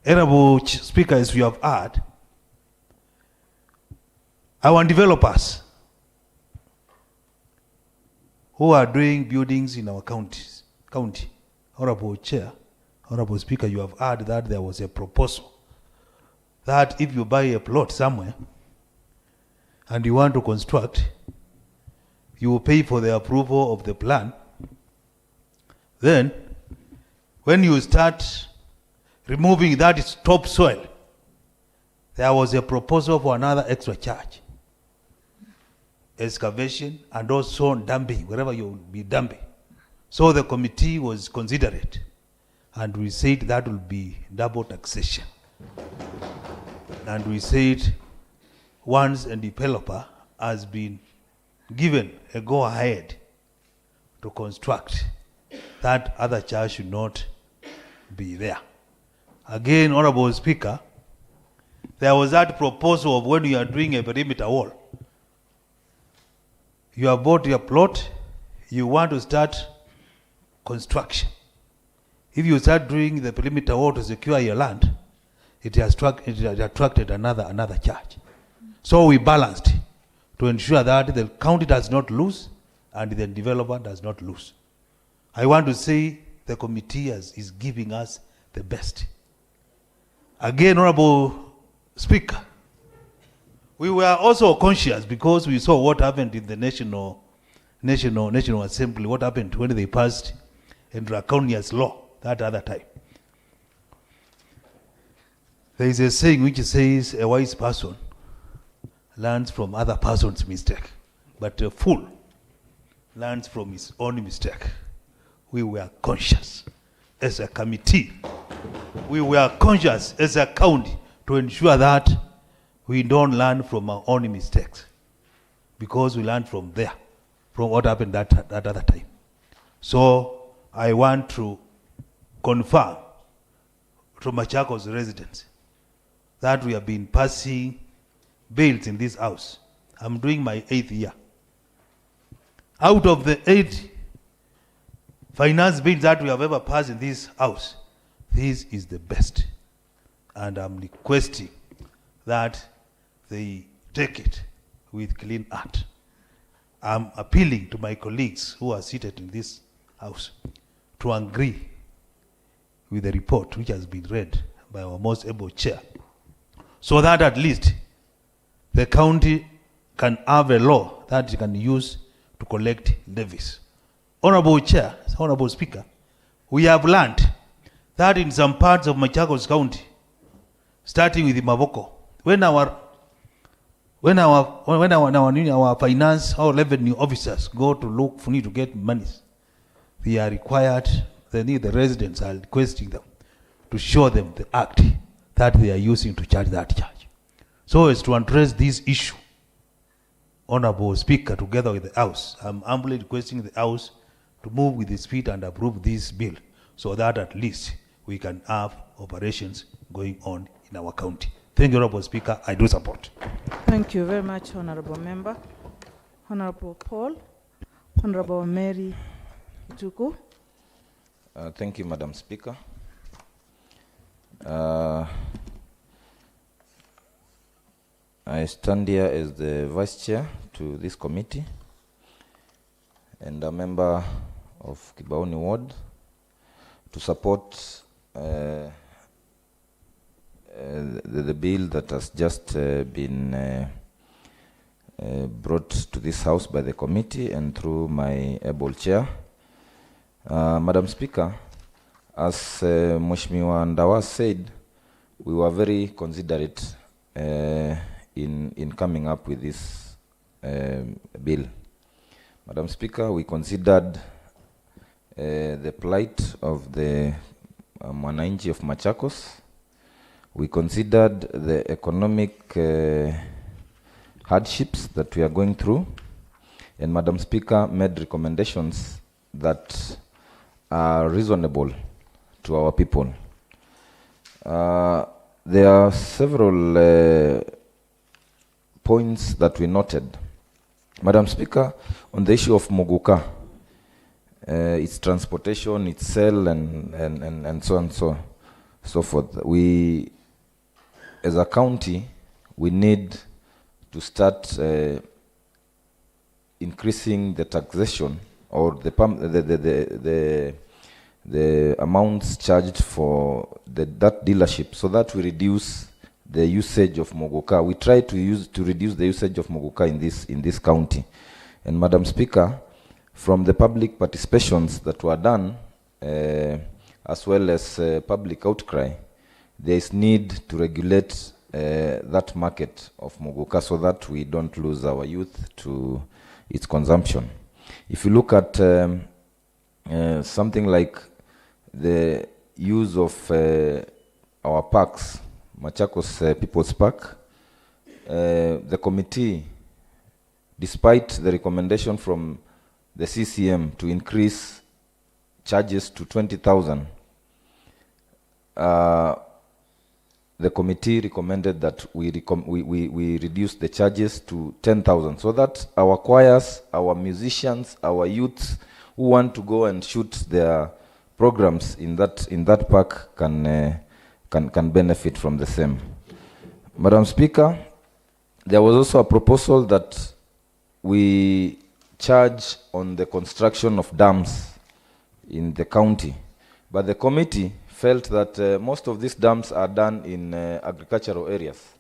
Honorable Speaker, as we have heard, our developers who are doing buildings in our county, Honorable Chair, Honorable Speaker, you have heard that there was a proposal that if you buy a plot somewhere and you want to construct, you will pay for the approval of the plan. Then, when you start removing that topsoil, there was a proposal for another extra charge. Excavation and also dumping, wherever you will be dumping. So the committee was considerate, and we said that will be double taxation. And we said once a developer has been given a go-ahead to construct, that other charge should not be there. Again, Honorable Speaker, there was that proposal of when you are doing a perimeter wall. You have bought your plot, you want to start construction. If you start doing the perimeter wall to secure your land, it has attracted another charge. So we balanced to ensure that the county does not lose and the developer does not lose. I want to say the committee is giving us the best. Again, Honorable Speaker, we were also conscious because we saw what happened in the National Assembly, what happened when they passed a draconian law that other time. There is a saying which says a wise person learns from other person's mistake, but a fool learns from his own mistake. We were conscious as a committee. We were conscious as a county to ensure that we don't learn from our own mistakes, because we learned from there, from what happened that other time. So I want to confirm to Machakos residents that we have been passing bills in this house. I'm doing my 8th year. Out of the 8 finance bills that we have ever passed in this house, this is the best. And I'm requesting that they take it with clean heart. I'm appealing to my colleagues who are seated in this house to agree with the report which has been read by our most able chair, so that at least the county can have a law that you can use to collect levies. Honorable Chair, Honorable Speaker, we have learned that in some parts of Machakos County, starting with Mavoko, when our finance or revenue officers go to look for need to get monies, they are required, the residents are requesting them to show them the act that they are using to charge that charge. So as to address this issue, Honorable Speaker, together with the House, I'm humbly requesting the House to move with its feet and approve this bill, so that at least we can have operations going on in our county. Thank you, Honorable Speaker. I do support. Thank you very much, Honorable Member. Honorable Paul. Honorable Mary Ituku. Thank you, Madam Speaker. I stand here as the Vice Chair to this committee and a member of Kibaoni Ward to support the bill that has just been brought to this house by the committee and through my able chair. Madam Speaker, as Mheshimiwa Ndawa said, we were very considerate in coming up with this bill. Madam Speaker, we considered the plight of the Mwananchi of Machakos. We considered the economic hardships that we are going through, and Madam Speaker made recommendations that are reasonable to our people. There are several points that we noted. Madam Speaker, on the issue of Muguka, its transportation, its sale, and so on so forth. We, as a county, we need to start increasing the taxation or the amounts charged for that dealership, so that we reduce the usage of Mogoka. We try to reduce the usage of Mogoka in this county. And Madam Speaker, from the public participations that were done, as well as public outcry, there is need to regulate that market of Mogoka so that we don't lose our youth to its consumption. If you look at something like the use of our parks, Machakos People's Park, the committee, despite the recommendation from the CCM to increase charges to 20,000, the committee recommended that we reduce the charges to 10,000 so that our choirs, our musicians, our youths who want to go and shoot their programs in that park can benefit from the same. Madam Speaker, there was also a proposal that we charge on the construction of dams in the county, but the committee felt that most of these dams are done in agricultural areas,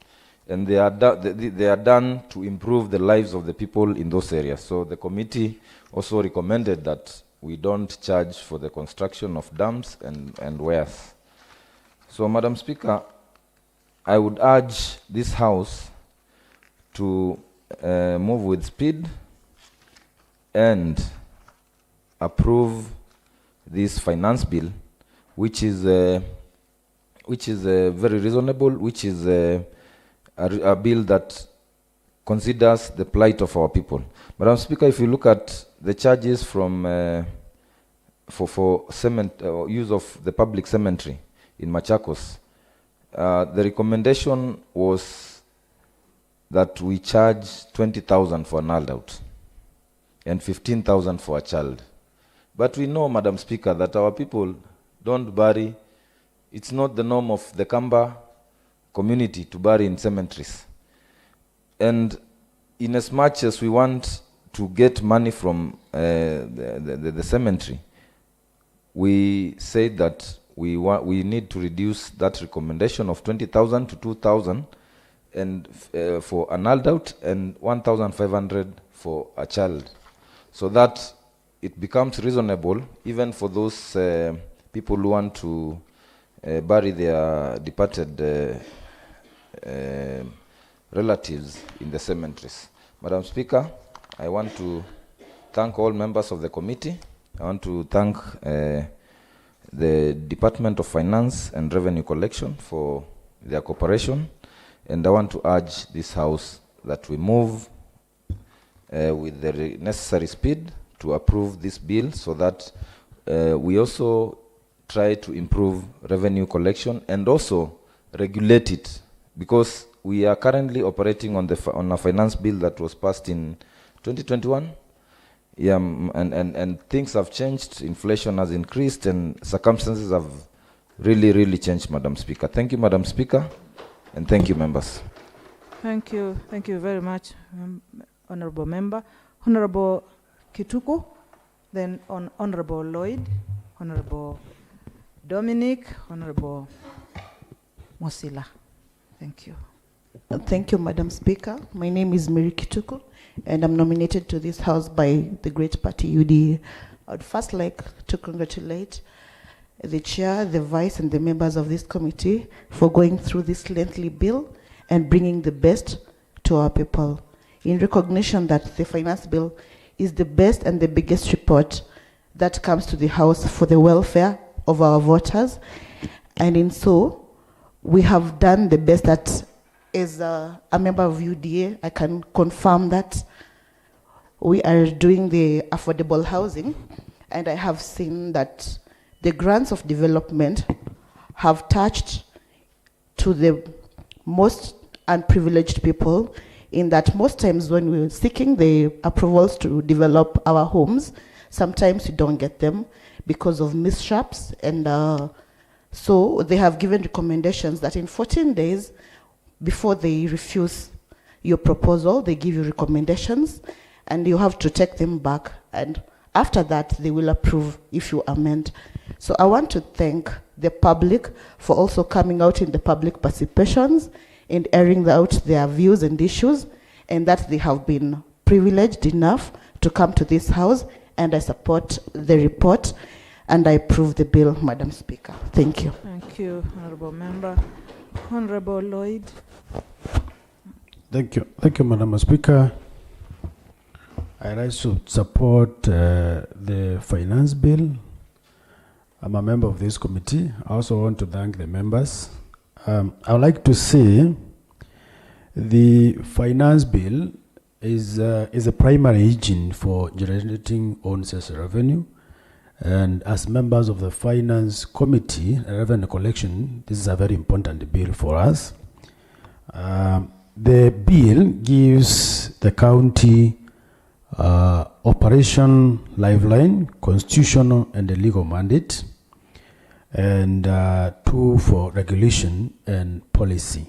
and they are done to improve the lives of the people in those areas. So the committee also recommended that we don't charge for the construction of dams and weirs. So, Madam Speaker, I would urge this House to move with speed and approve this finance bill, which is very reasonable, which is a bill that considers the plight of our people. Madam Speaker, if you look at the charges from for cement use of the public cemetery in Machakos, the recommendation was that we charge 20,000 for an adult and 15,000 for a child. But we know, Madam Speaker, that our people don't bury. It's not the norm of the Kamba community to bury in cemeteries. And in as much as we want to get money from the cemetery, we say that we need to reduce that recommendation of 20,000 to 2,000 and for an adult and 1,500 for a child, so that it becomes reasonable even for those people who want to bury their departed relatives in the cemeteries. Madam Speaker, I want to thank all members of the committee. I want to thank the Department of Finance and Revenue Collection for their cooperation, and I want to urge this House that we move with the necessary speed to approve this bill so that we also try to improve revenue collection and also regulate it, because we are currently operating on a finance bill that was passed in 2021. Yeah, and things have changed, inflation has increased, and circumstances have really changed, Madam Speaker. Thank you, Madam Speaker, and thank you, members. Thank you very much, Honorable Member. Honorable Kituku, then Honorable Lloyd, Honorable Dominic, Honorable Mosila. Thank you. Thank you, Madam Speaker. My name is Mary Kituku, and I'm nominated to this House by the great party UDA. I would first like to congratulate the Chair, the Vice, and the members of this committee for going through this lengthy bill and bringing the best to our people. In recognition that the finance bill is the best and the biggest report that comes to the House for the welfare of our voters, and in so, we have done the best. That as a member of UDA, I can confirm that we are doing the affordable housing, and I have seen that the grants of development have touched to the most unprivileged people, in that most times when we're seeking the approvals to develop our homes, sometimes we don't get them because of mishaps, and so they have given recommendations that in 14 days, before they refuse your proposal, they give you recommendations, and you have to take them back, and after that, they will approve if you amend. So I want to thank the public for also coming out in the public participations in airing out their views and issues, and that they have been privileged enough to come to this house, and I support the report and I approve the bill, Madam Speaker. Thank you. Thank you, Honorable Member. Honorable Lloyd. Thank you. Thank you, Madam Speaker. I rise to support the finance bill. I'm a member of this committee. I also want to thank the members. I would like to say the finance bill is a primary engine for generating own source revenue. And as members of the Finance Committee, Revenue Collection, this is a very important bill for us. The bill gives the county operation lifeline, constitutional and a legal mandate, and two for regulation and policy.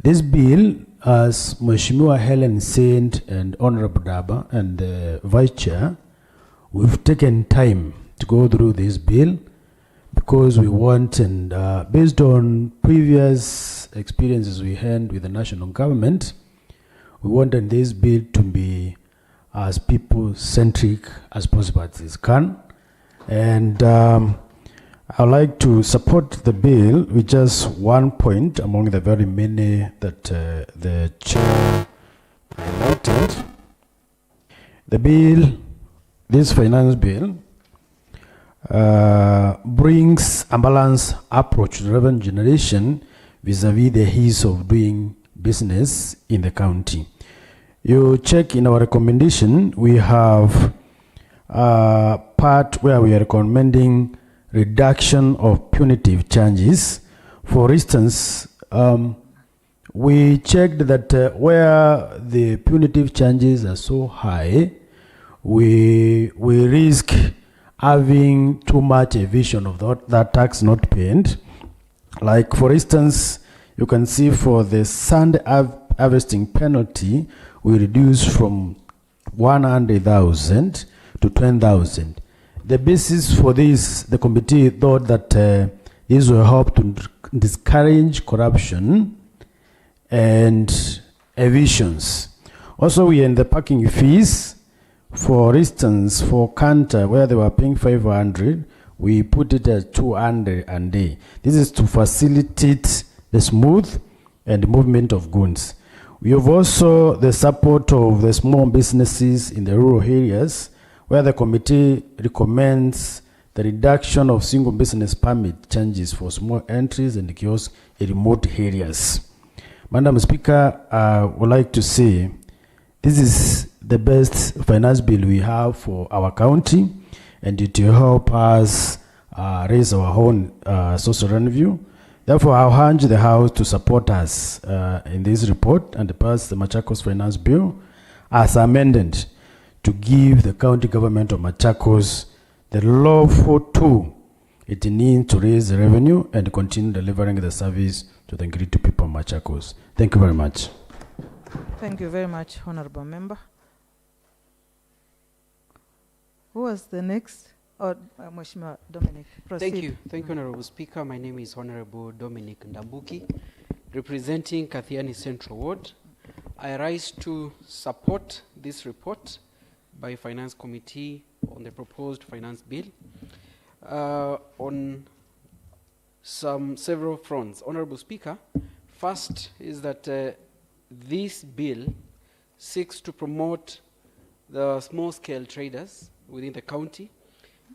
This bill, as Mheshimiwa Helen said and Honorable Daba and the Vice Chair, we've taken time to go through this bill because we want, and based on previous experiences we had with the national government, we wanted this bill to be as people-centric as possible as it can. And I'd like to support the bill with just one point among the very many that the chair highlighted. The bill, this finance bill, brings a balanced approach to revenue generation vis-a-vis the ease of doing business in the county. You check in our recommendation, we have a part where we are recommending reduction of punitive charges. For instance, we checked that where the punitive charges are so high, we risk having too much evasion of that tax not paid. Like for instance, you can see for the sand harvesting penalty, we reduce from 100,000 to 10,000. The basis for this, the committee thought that this will help to discourage corruption and evasions. Also, we in the parking fees. For instance, for Canter, where they were paying 500, we put it at 200 a day. This is to facilitate the smooth and movement of goods. We have also the support of the small businesses in the rural areas, where the committee recommends the reduction of single business permit charges for small entries and kiosks in remote areas. Madam Speaker, I would like to say this is the best finance bill we have for our county, and it will help us raise our own social revenue. Therefore, I'll urge the House to support us in this report and pass the Machakos Finance Bill as amended to give the county government of Machakos the lawful tool it needs to raise the revenue and continue delivering the service to the great people of Machakos. Thank you very much. Thank you very much, Honorable Member. Who was the next? Mheshimiwa Dominic, proceed. Thank you, Honorable Speaker. My name is Honorable Dominic Ndambuki, representing Kathiani Central Ward. I rise to support this report by Finance Committee on the proposed finance bill on several fronts. Honorable Speaker, first is that this bill seeks to promote the small-scale traders within the county,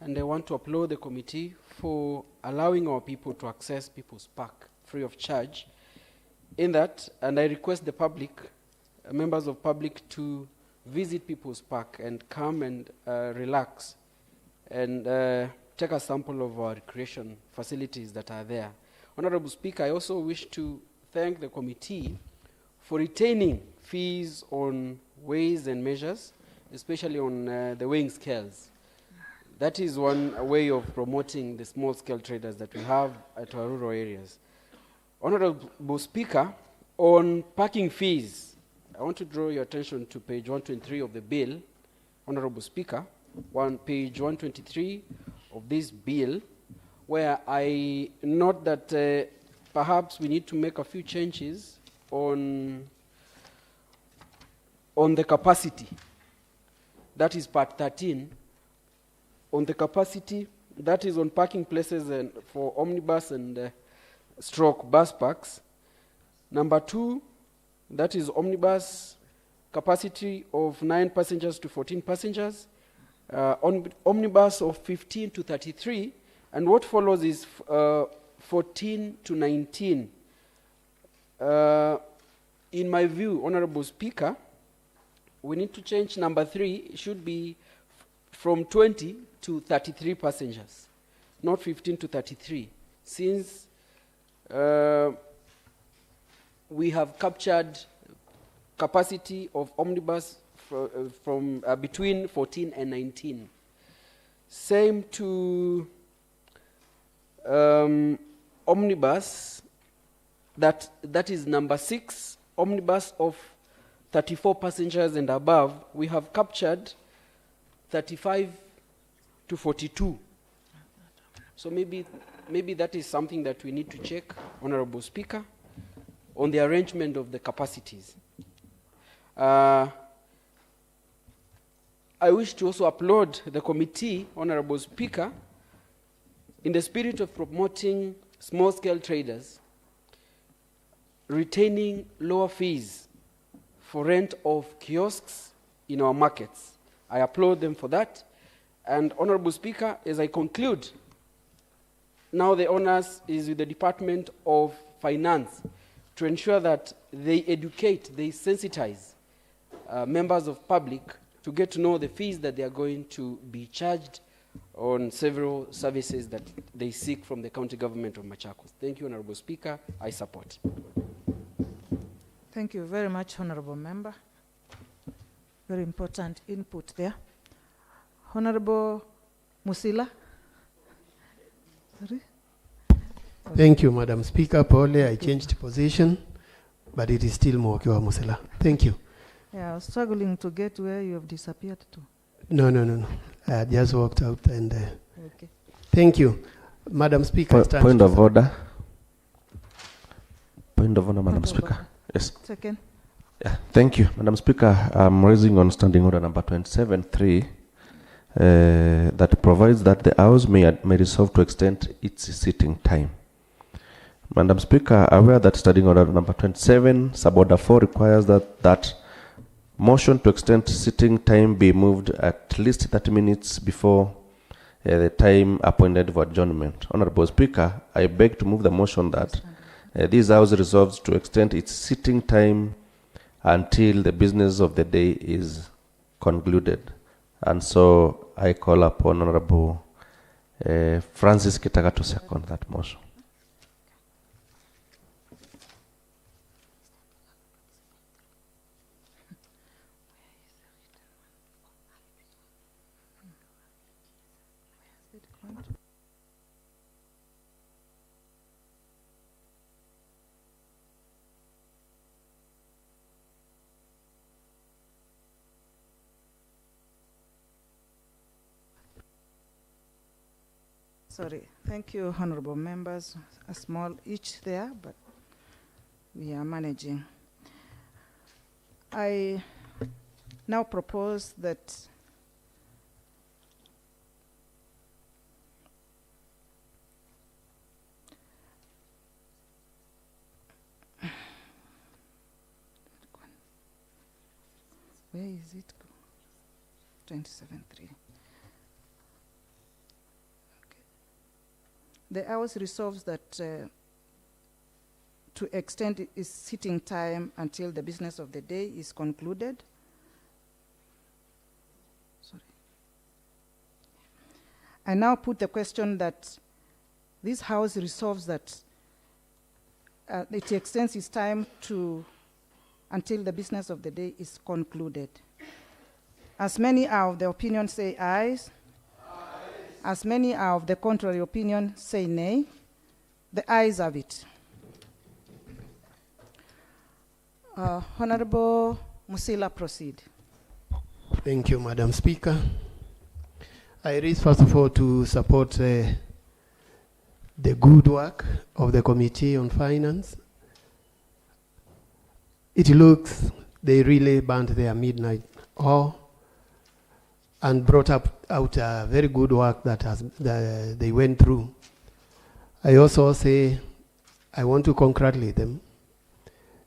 and I want to applaud the committee for allowing our people to access People's Park free of charge in that, and I request the public, members of public, to visit People's Park and come and relax and take a sample of our recreation facilities that are there. Honorable Speaker, I also wish to thank the committee for retaining fees on weighs and measures, especially on the weighing scales. That is one way of promoting the small-scale traders that we have at our rural areas. Honorable Speaker, on parking fees, I want to draw your attention to page 123 of the bill. Honorable Speaker, page 123 of this bill, where I note that perhaps we need to make a few changes on the capacity. That is part 13. On the capacity, that is on parking places and for omnibus and stroke bus parks. Number 2, that is omnibus capacity of 9 passengers to 14 passengers. Omnibus of 15 to 33. And what follows is 14 to 19. In my view, Honorable Speaker, we need to change number 3. It should be from 20 to 33 passengers, not 15 to 33, since we have captured capacity of omnibus from between 14 and 19. Same to omnibus, that is number 6, omnibus of 34 passengers and above. We have captured 35 to 42. So maybe that is something that we need to check, Honorable Speaker, on the arrangement of the capacities. I wish to also applaud the committee, Honorable Speaker, in the spirit of promoting small-scale traders, retaining lower fees for rent of kiosks in our markets. I applaud them for that. And Honorable Speaker, as I conclude, now the onus is with the Department of Finance to ensure that they educate, they sensitize members of public to get to know the fees that they are going to be charged on several services that they seek from the county government of Machakos. Thank you, Honorable Speaker. I support. Thank you very much, Honorable Member. Very important input there. Honorable Musila. Sorry? Thank you, Madam Speaker. Pole, I changed position, but it is still Mwokiwa Musila. Thank you. Yeah, I was struggling to get where you have disappeared to. No. I just walked out and... Okay. Thank you. Madam Speaker. Point of order. Point of order, Madam Speaker. Yes. Second. Yeah, thank you, Madam Speaker. I'm raising on standing order number 27.3 that provides that the House may resolve to extend its sitting time. Madam Speaker, aware that standing order number 27, suborder 4 requires that motion to extend sitting time be moved at least 30 minutes before the time appointed for adjournment. Honorable Speaker, I beg to move the motion that this House resolves to extend its sitting time until the business of the day is concluded. And so I call upon Honorable Francis Kitaka to second that motion. Sorry. Thank you, honorable members. A small itch there, but we are managing. I now propose that where is it? 27.3. The House resolves that to extend its sitting time until the business of the day is concluded. Sorry. I now put the question that this House resolves that it extends its time until the business of the day is concluded. As many are of the opinion say ayes. As many are of the contrary opinion, say nay. The ayes have it. Honorable Musila, proceed. Thank you, Madam Speaker. I raise first of all to support the good work of the Committee on Finance. It looks they really burnt their midnight oil and brought out very good work that they went through. I also say I want to congratulate them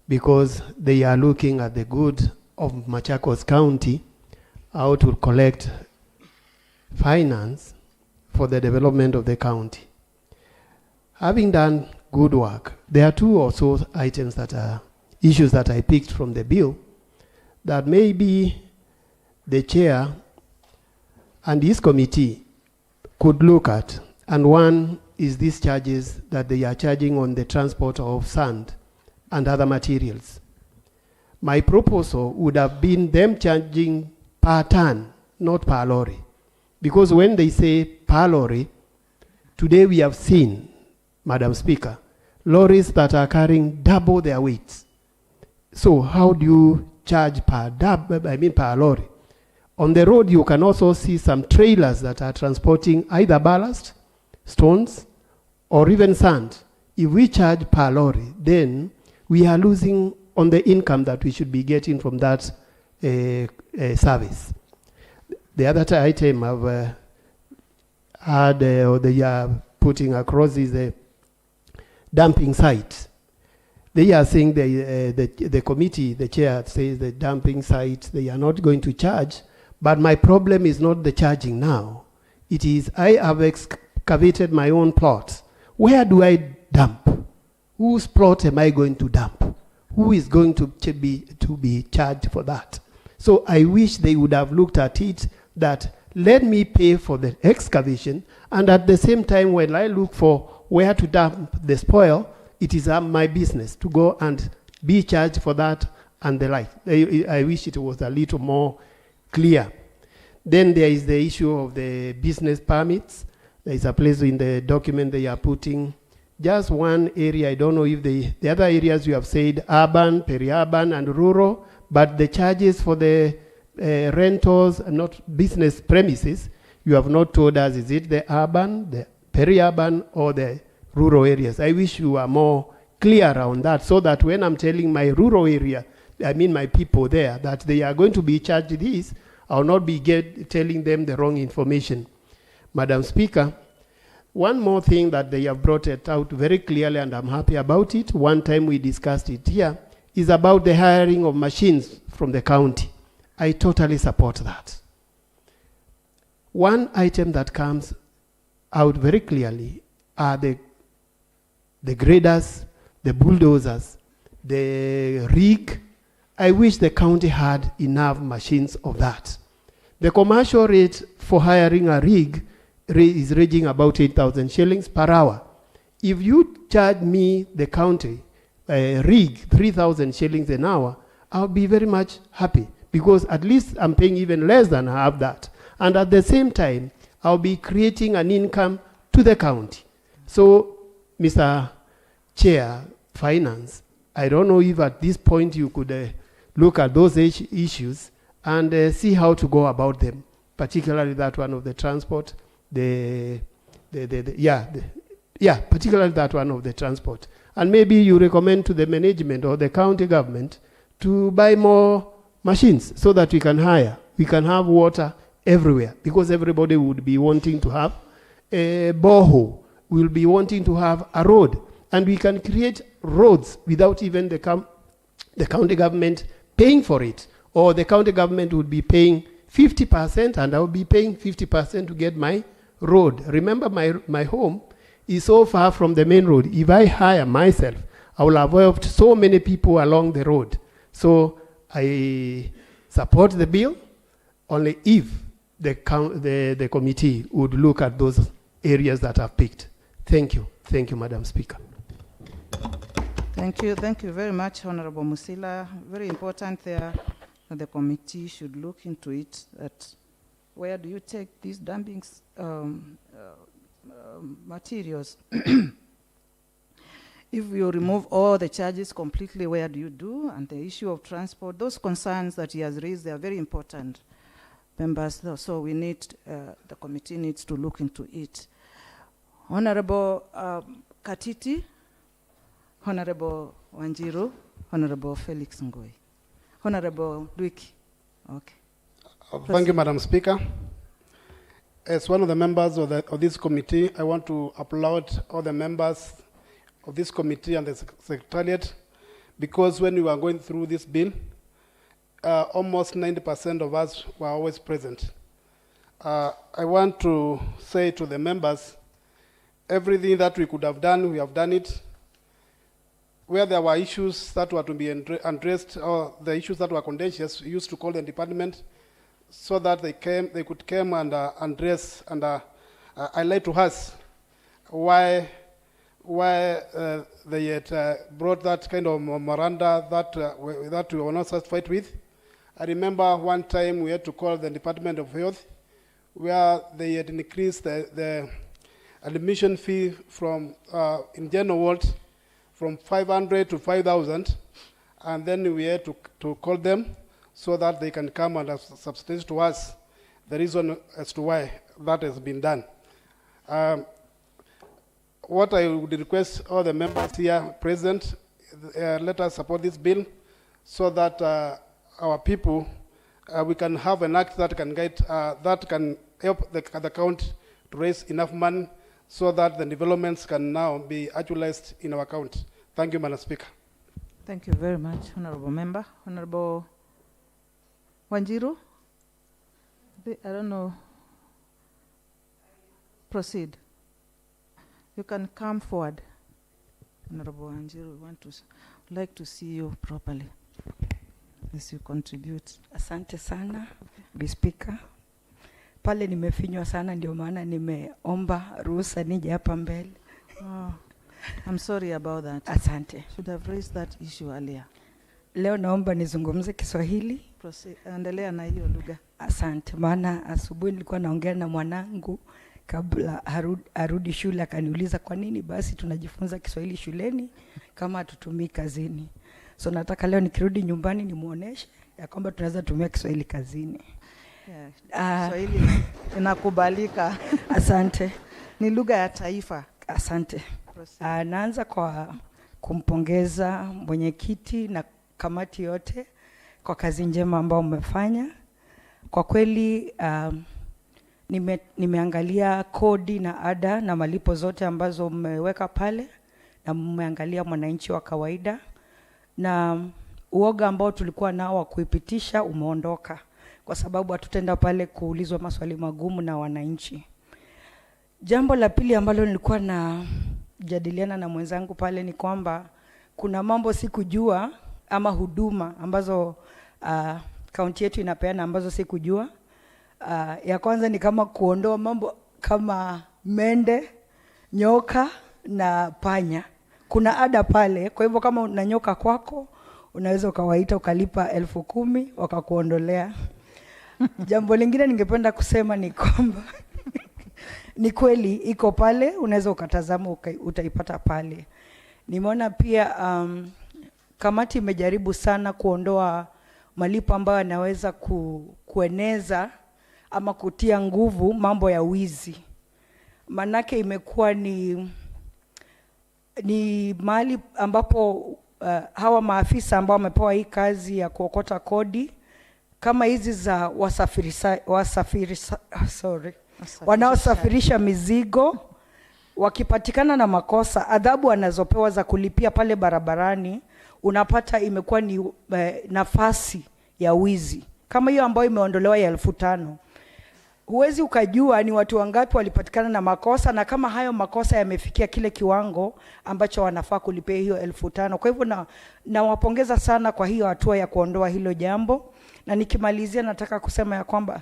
because they are looking at the good of Machakos County, how to collect finance for the development of the county. Having done good work, there are two or so items that are issues that I picked from the bill that maybe the chair and his committee could look at. And one is these charges that they are charging on the transport of sand and other materials. My proposal would have been them charging per ton, not per lorry. Because when they say per lorry, today we have seen, Madam Speaker, lorries that are carrying double their weights. So how do you charge per lorry? On the road, you can also see some trailers that are transporting either ballast, stones, or even sand. If we charge per lorry, then we are losing on the income that we should be getting from that service. The other item I've had or they are putting across is the dumping site. They are saying the committee, the chair says the dumping site, they are not going to charge. But my problem is not the charging now. It is I have excavated my own plot. Where do I dump? Whose plot am I going to dump? Who is going to be charged for that? So I wish they would have looked at it that let me pay for the excavation, and at the same time when I look for where to dump the spoil, it is my business to go and be charged for that and the like. I wish it was a little more clear. Then there is the issue of the business permits. There is a place in the document they are putting just one area. I don't know if the other areas you have said urban, peri-urban, and rural, but the charges for the rentals, not business premises, you have not told us, is it the urban, the peri-urban, or the rural areas? I wish you were more clear around that, so that when I'm telling my rural area, I mean my people there, that they are going to be charged this, I'll not be telling them the wrong information. Madam Speaker, one more thing that they have brought it out very clearly, and I'm happy about it, one time we discussed it here, is about the hiring of machines from the county. I totally support that. One item that comes out very clearly are the graders, the bulldozers, the rig. I wish the county had enough machines of that. The commercial rate for hiring a rig is ranging about 8,000 shillings per hour. If you charge me, the county, a rig, 3,000 shillings an hour, I'll be very much happy, because at least I'm paying even less than half that. And at the same time, I'll be creating an income to the county. So, Mr. Chair, Finance, I don't know if at this point you could look at those issues and see how to go about them, particularly that one of the transport, particularly that one of the transport. And maybe you recommend to the management or the county government to buy more machines so that we can hire. We can have water everywhere, because everybody would be wanting to have a borehole. We'll be wanting to have a road. And we can create roads without even the county government paying for it. Or the county government would be paying 50% and I will be paying 50% to get my road. Remember, my home is so far from the main road. If I hire myself, I will avoid so many people along the road. So I support the bill only if the committee would look at those areas that I've picked. Thank you. Thank you, Madam Speaker. Thank you very much, Honorable Musila. Very important there that the committee should look into it, that where do you take these dumping materials? If you remove all the charges completely, where do you do? And the issue of transport, those concerns that he has raised, they are very important, members. So we need, the committee needs to look into it. Honorable Katiti, Honorable Wanjiru, Honorable Felix Ngoi. Honorable Dwiki. Okay. Thank you, Madam Speaker. As one of the members of this committee, I want to applaud all the members of this committee and the Secretariat, because when we were going through this bill, almost 90% of us were always present. I want to say to the members, everything that we could have done, we have done it. Where there were issues that were to be addressed, or the issues that were contentious, we used to call the department so that they could come and address and highlight to us why they had brought that kind of memoranda that we were not satisfied with. I remember one time we had to call the Department of Health, where they had increased the admission fee from in general ward from 500 to 5,000, and then we had to call them so that they can come and substantiate to us the reason as to why that has been done. What I would request all the members here present, let us support this bill so that our people, we can have an act that can guide, that can help the county to raise enough money so that the developments can now be actualized in our county. Thank you, Madam Speaker. Thank you very much, Honorable Member. Honorable Wanjiru? I don't know. Proceed. You can come forward. Honorable Wanjiru, we like to see you properly as you contribute. Asante sana, Bi Speaker. Pale nimefinywa sana, ndio maana nimeomba ruhusa nije hapa mbele. Oh, I'm sorry about that. Asante. Should have raised that issue earlier. Leo naomba nizungumze Kiswahili. Endelea na hiyo lugha. Asante, maana asubuhi nilikuwa naongea na mwanangu kabla arudi shule, akaniuliza kwa nini basi tunajifunza Kiswahili shuleni kama hatutumii kazini. So nataka leo nikirudi nyumbani nimuoneshe ya kwamba tunaweza tumia Kiswahili kazini. Kiswahili inakubalika. Asante. Ni lugha ya taifa. Asante. Naanza kwa kumpongeza mwenyekiti na kamati yote kwa kazi njema ambao mmefanya. Kwa kweli nimeangalia kodi na ada na malipo zote ambazo mmeweka pale, na mmeangalia mwananchi wa kawaida, na uoga ambao tulikuwa nao wa kuipitisha umeondoka, kwa sababu hatutenda pale kuulizwa maswali magumu na wananchi. Jambo la pili ambalo nilikuwa na jadiliana na mwenzangu pale ni kwamba kuna mambo sikujua ama huduma ambazo kaunti yetu inapeana ambazo sikujua. Ya kwanza ni kama kuondoa mambo kama mende, nyoka na panya. Kuna ada pale, kwa hivyo kama una nyoka kwako unaweza ukawaita ukalipa 10,000 wakakuondolea. Jambo lingine ningependa kusema ni kwamba ni kweli iko pale, unaweza ukatazama utaipata pale. Nimeona pia kamati imejaribu sana kuondoa malipo ambayo yanaweza kueneza ama kutia nguvu mambo ya wizi. Manake imekuwa ni mahali ambapo hawa maafisa ambao wamepewa hii kazi ya kuokota kodi kama hizi za wanaosafirisha mizigo, wakipatikana na makosa, adhabu wanazopewa za kulipia pale barabarani, unapata imekuwa ni nafasi ya wizi. Kama hiyo ambayo imeondolewa ya 5,000, huwezi ukajua ni watu wangapi walipatikana na makosa, na kama hayo makosa yamefikia kile kiwango ambacho wanafaa kulipia hiyo 5,000. Kwa hivyo nawapongeza sana kwa hiyo hatua ya kuondoa hilo jambo. Na nikimalizia nataka kusema ya kwamba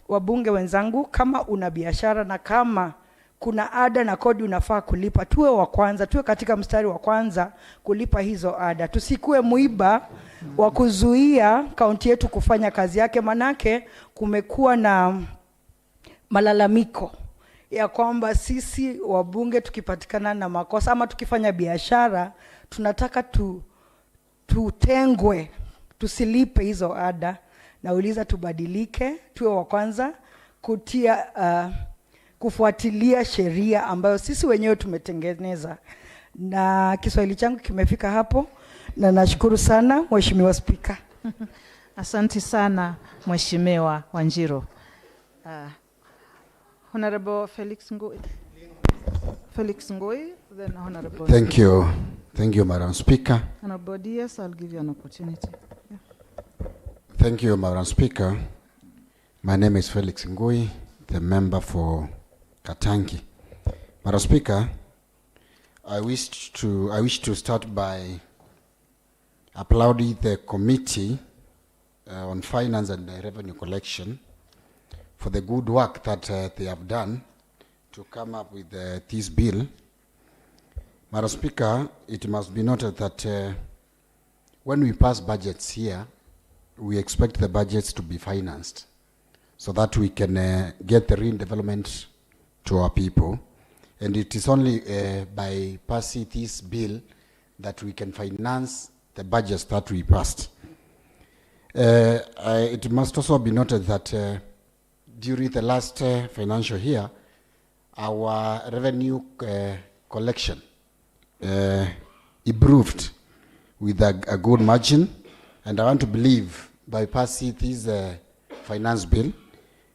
wabunge wenzangu, kama una biashara na kama kuna ada na kodi unafaa kulipa, tuwe wa kwanza, tuwe katika mstari wa kwanza kulipa hizo ada. Tusikue muiba wa kuzuia kaunti yetu kufanya kazi yake, manake kumekuwa na malalamiko ya kwamba sisi wabunge tukipatikana na makosa ama tukifanya biashara tunataka tutengwe, tusilipe hizo ada. Nauliza tubadilike, tuwe wa kwanza kufuatilia sheria ambayo sisi wenyewe tumetengeneza. Na Kiswahili changu kimefika hapo, na nashukuru sana Mheshimiwa Spika. Asante sana Mheshimiwa Wanjiru. Honorable Felix Ngoi. Felix Ngoi, then Honorable. Thank you. Thank you, Madam Speaker. Honorable DS, I'll give you an opportunity. Yeah. Thank you, Madam Speaker. My name is Felix Ngoi, the member for Katangi. Madam Speaker, I wish to start by applauding the committee on finance and revenue collection for the good work that they have done to come up with this bill. Madam Speaker, it must be noted that when we pass budgets here, we expect the budgets to be financed so that we can get the real development to our people. And it is only by passing this bill that we can finance the budgets that we passed. It must also be noted that during the last financial year, our revenue collection improved with a good margin, and I want to believe by passing this finance bill,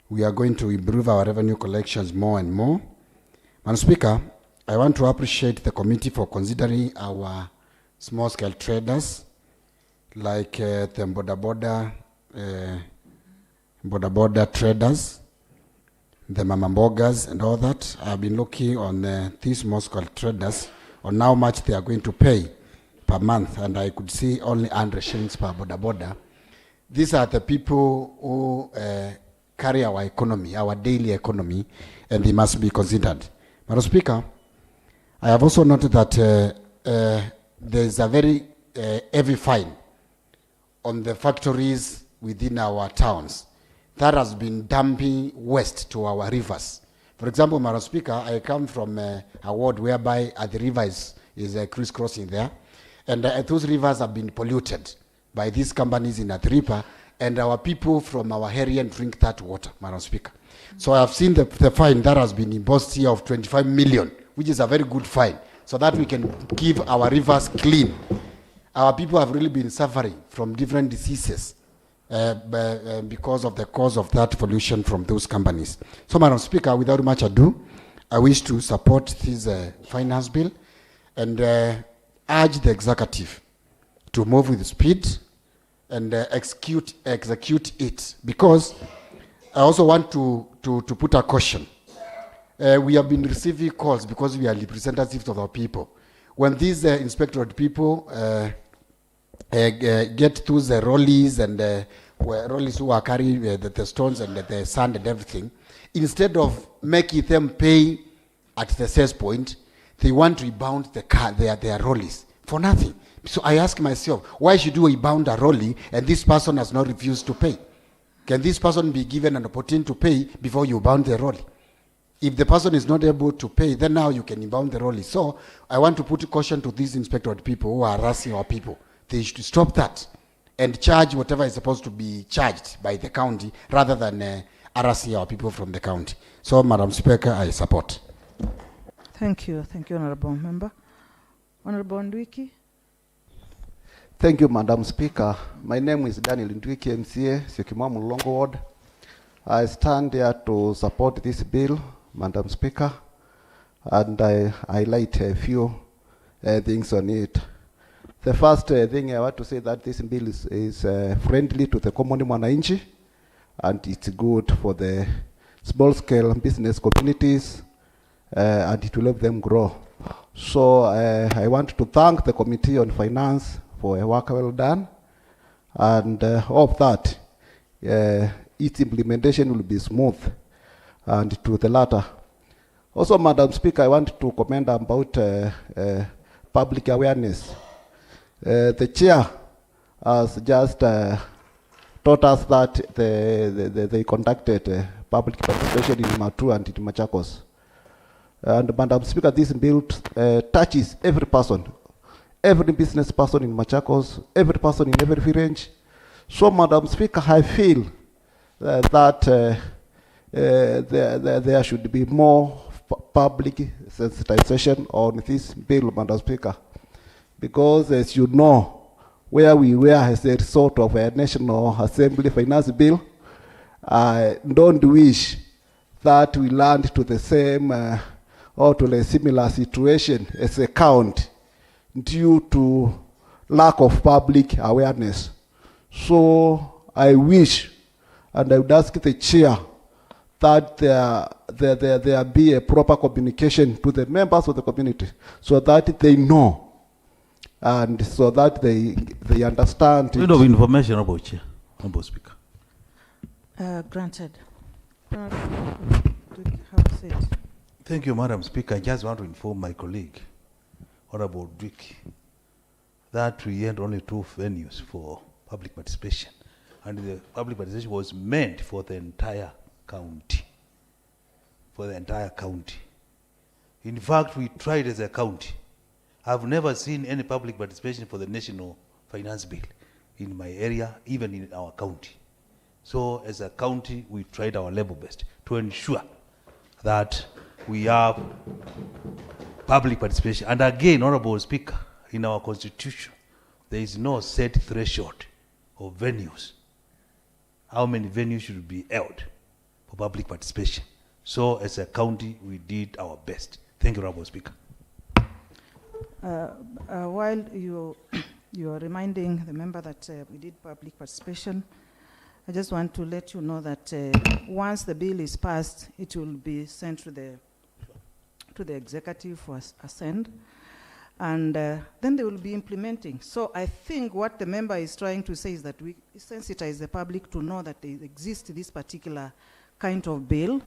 we are going to improve our revenue collections more and more. Madam Speaker, I want to appreciate the committee for considering our small-scale traders, like the border traders, the mamambogas and all that. I've been looking on these small-scale traders on how much they are going to pay per month, and I could see only 100 shillings per border. These are the people who carry our economy, our daily economy, and they must be considered. Madam Speaker, I have also noted that there is a very heavy fine on the factories within our towns that has been dumping waste to our rivers. For example, Madam Speaker, I come from a ward whereby the river is crisscrossing there, and those rivers have been polluted by these companies in Athiripa, and our people from our area drink that water, Madam Speaker. So I have seen the fine that has been imposed here of 25 million, which is a very good fine, so that we can keep our rivers clean. Our people have really been suffering from different diseases because of the cause of that pollution from those companies. So, Madam Speaker, without much ado, I wish to support this finance bill and urge the executive to move with speed and execute it, because I also want to put a caution. We have been receiving calls because we are representatives of our people. When these inspectorate people get those rollies and rollies who are carrying the stones and the sand and everything, instead of making them pay at the sales point, they want to rebound their rollies for nothing. So I ask myself, why should you rebound a rollie and this person has not refused to pay? Can this person be given an opportunity to pay before you bound the rollie? If the person is not able to pay, then now you can inbound the rollie. So I want to put caution to these inspectorate people who are harassing our people. They should stop that and charge whatever is supposed to be charged by the county rather than harassing our people from the county. So, Madam Speaker, I support. Thank you, Honorable Member. Honorable Ndwiki. Thank you, Madam Speaker. My name is Daniel Ndwiki, MCA, Syokimau Mulongo Ward. I stand here to support this bill, Madam Speaker, and I highlight a few things on it. The first thing I want to say that this bill is friendly to the common mwananchi, and it's good for the small-scale business communities, and it will help them grow. So I want to thank the Committee on Finance for a work well done, and hope that its implementation will be smooth and to the latter. Also, Madam Speaker, I want to comment about public awareness. The chair has just taught us that they conducted public participation in Matu and in Machakos. And Madam Speaker, this bill touches every person, every business person in Machakos, every person in every village. So, Madam Speaker, I feel that there should be more public sensitization on this bill, Madam Speaker. Because as you know, where we were as a result of a National Assembly Finance Bill, I don't wish that we land to the same or to a similar situation as a county due to lack of public awareness. So I wish, and I would ask the chair, that there be a proper communication to the members of the community so that they know and so that they understand. Kind of information about Chair, Honorable Speaker. Granted. Thank you, Madam Speaker. I just want to inform my colleague, Honorable Dwick, that we had only 2 venues for public participation, and the public participation was meant for the entire county. For the entire county. In fact, we tried as a county. I've never seen any public participation for the National Finance Bill in my area, even in our county. So as a county, we tried our level best to ensure that we have public participation. And again, Honorable Speaker, in our constitution, there is no set threshold of venues. How many venues should be held for public participation? So as a county, we did our best. Thank you, Honorable Speaker. While you are reminding the member that we did public participation, I just want to let you know that once the bill is passed, it will be sent to the executive for assent, and then they will be implementing. So I think what the member is trying to say is that we sensitize the public to know that there exists this particular kind of bill,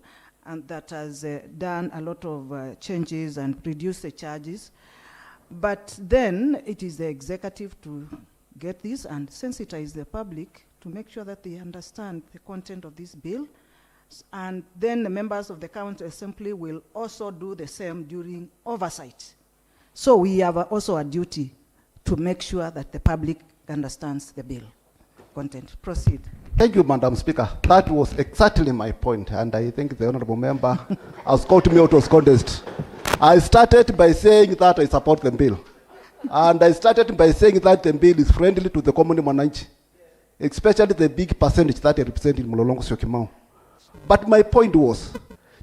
and that has done a lot of changes and reduced the charges. But then it is the executive to get this and sensitize the public to make sure that they understand the content of this bill. And then the members of the County Assembly will also do the same during oversight. So we have also a duty to make sure that the public understands the bill content. Proceed. Thank you, Madam Speaker. That was exactly my point, and I think the honourable member has caught me out of context. I started by saying that I support the bill. And I started by saying that the bill is friendly to the common Mwananchi, especially the big percentage that I represent in Mlolongo Syokimau. But my point was,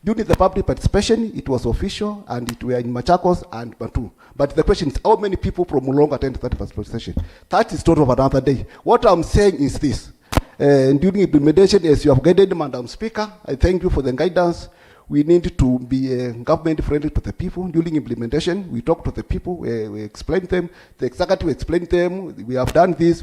during the public participation, it was official, and it were in Machakos and Bantu. But the question is, how many people from Mlolongo attended that participation? That is sort of another day. What I'm saying is this. During implementation, as you have guided, Madam Speaker, I thank you for the guidance. We need to be government friendly to the people. During implementation, we talk to the people, we explain them, the executive explain them, we have done this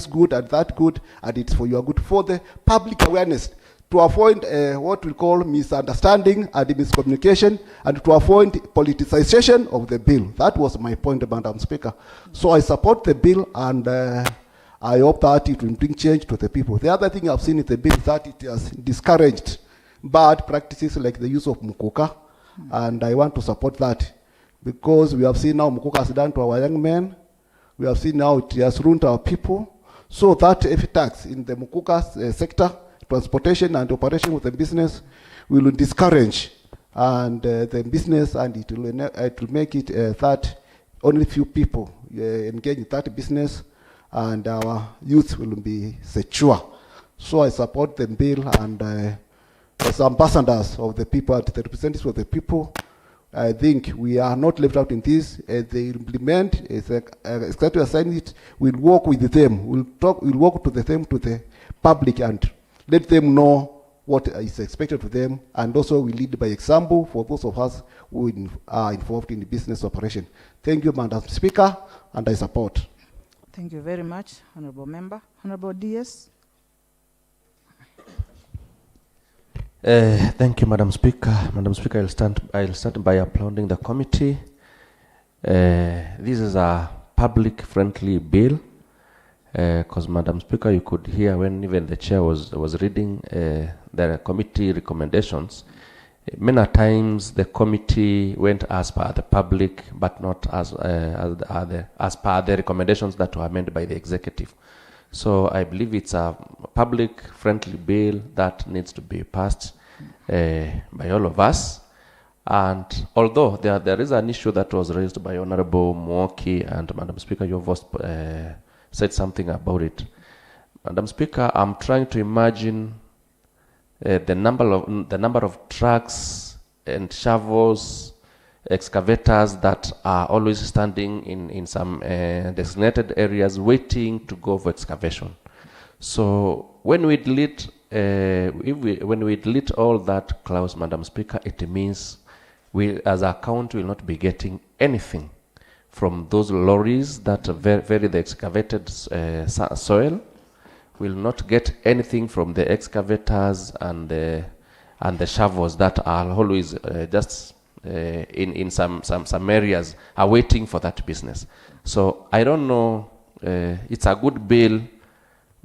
good and that good, and it's for your good, for the public awareness, to avoid what we call misunderstanding and miscommunication, and to avoid politicization of the bill. That was my point, Madam Speaker. So I support the bill, and I hope that it will bring change to the people. The other thing I've seen in the bill is that it has discouraged bad practices like the use of mukuka, and I want to support that, because we have seen now mukuka has done to our young men. We have seen now it has ruined our people. So that if tax in the mukuka sector, transportation and operation with the business, will discourage and the business, and it will make it that only few people engage in that business, and our youth will be secure. So I support the bill, and as ambassadors of the people and the representatives of the people, I think we are not left out in this. They implement, exactly assign it, we'll work with them. We'll work to the public and let them know what is expected of them, and also we lead by example for those of us who are involved in the business operation. Thank you, Madam Speaker, and I support. Thank you very much, Honourable Member. Honourable DS. Thank you, Madam Speaker. Madam Speaker, I'll start by applauding the committee. This is a public-friendly bill, because Madam Speaker, you could hear when even the chair was reading the committee recommendations. Many times the committee went as per the public, but not as per the recommendations that were made by the executive. So I believe it's a public-friendly bill that needs to be passed. by all of us. And although there is an issue that was raised by Honorable Mwoki, and Madam Speaker, you have said something about it. Madam Speaker, I'm trying to imagine the number of trucks and shovels, excavators that are always standing in some designated areas waiting to go for excavation. So when we delete when we delete all that clause, Madam Speaker, it means we as a county will not be getting anything from those lorries that ferry the excavated soil. Will not get anything from the excavators and the shovels that are always just in some areas are waiting for that business. So I don't know, it's a good bill,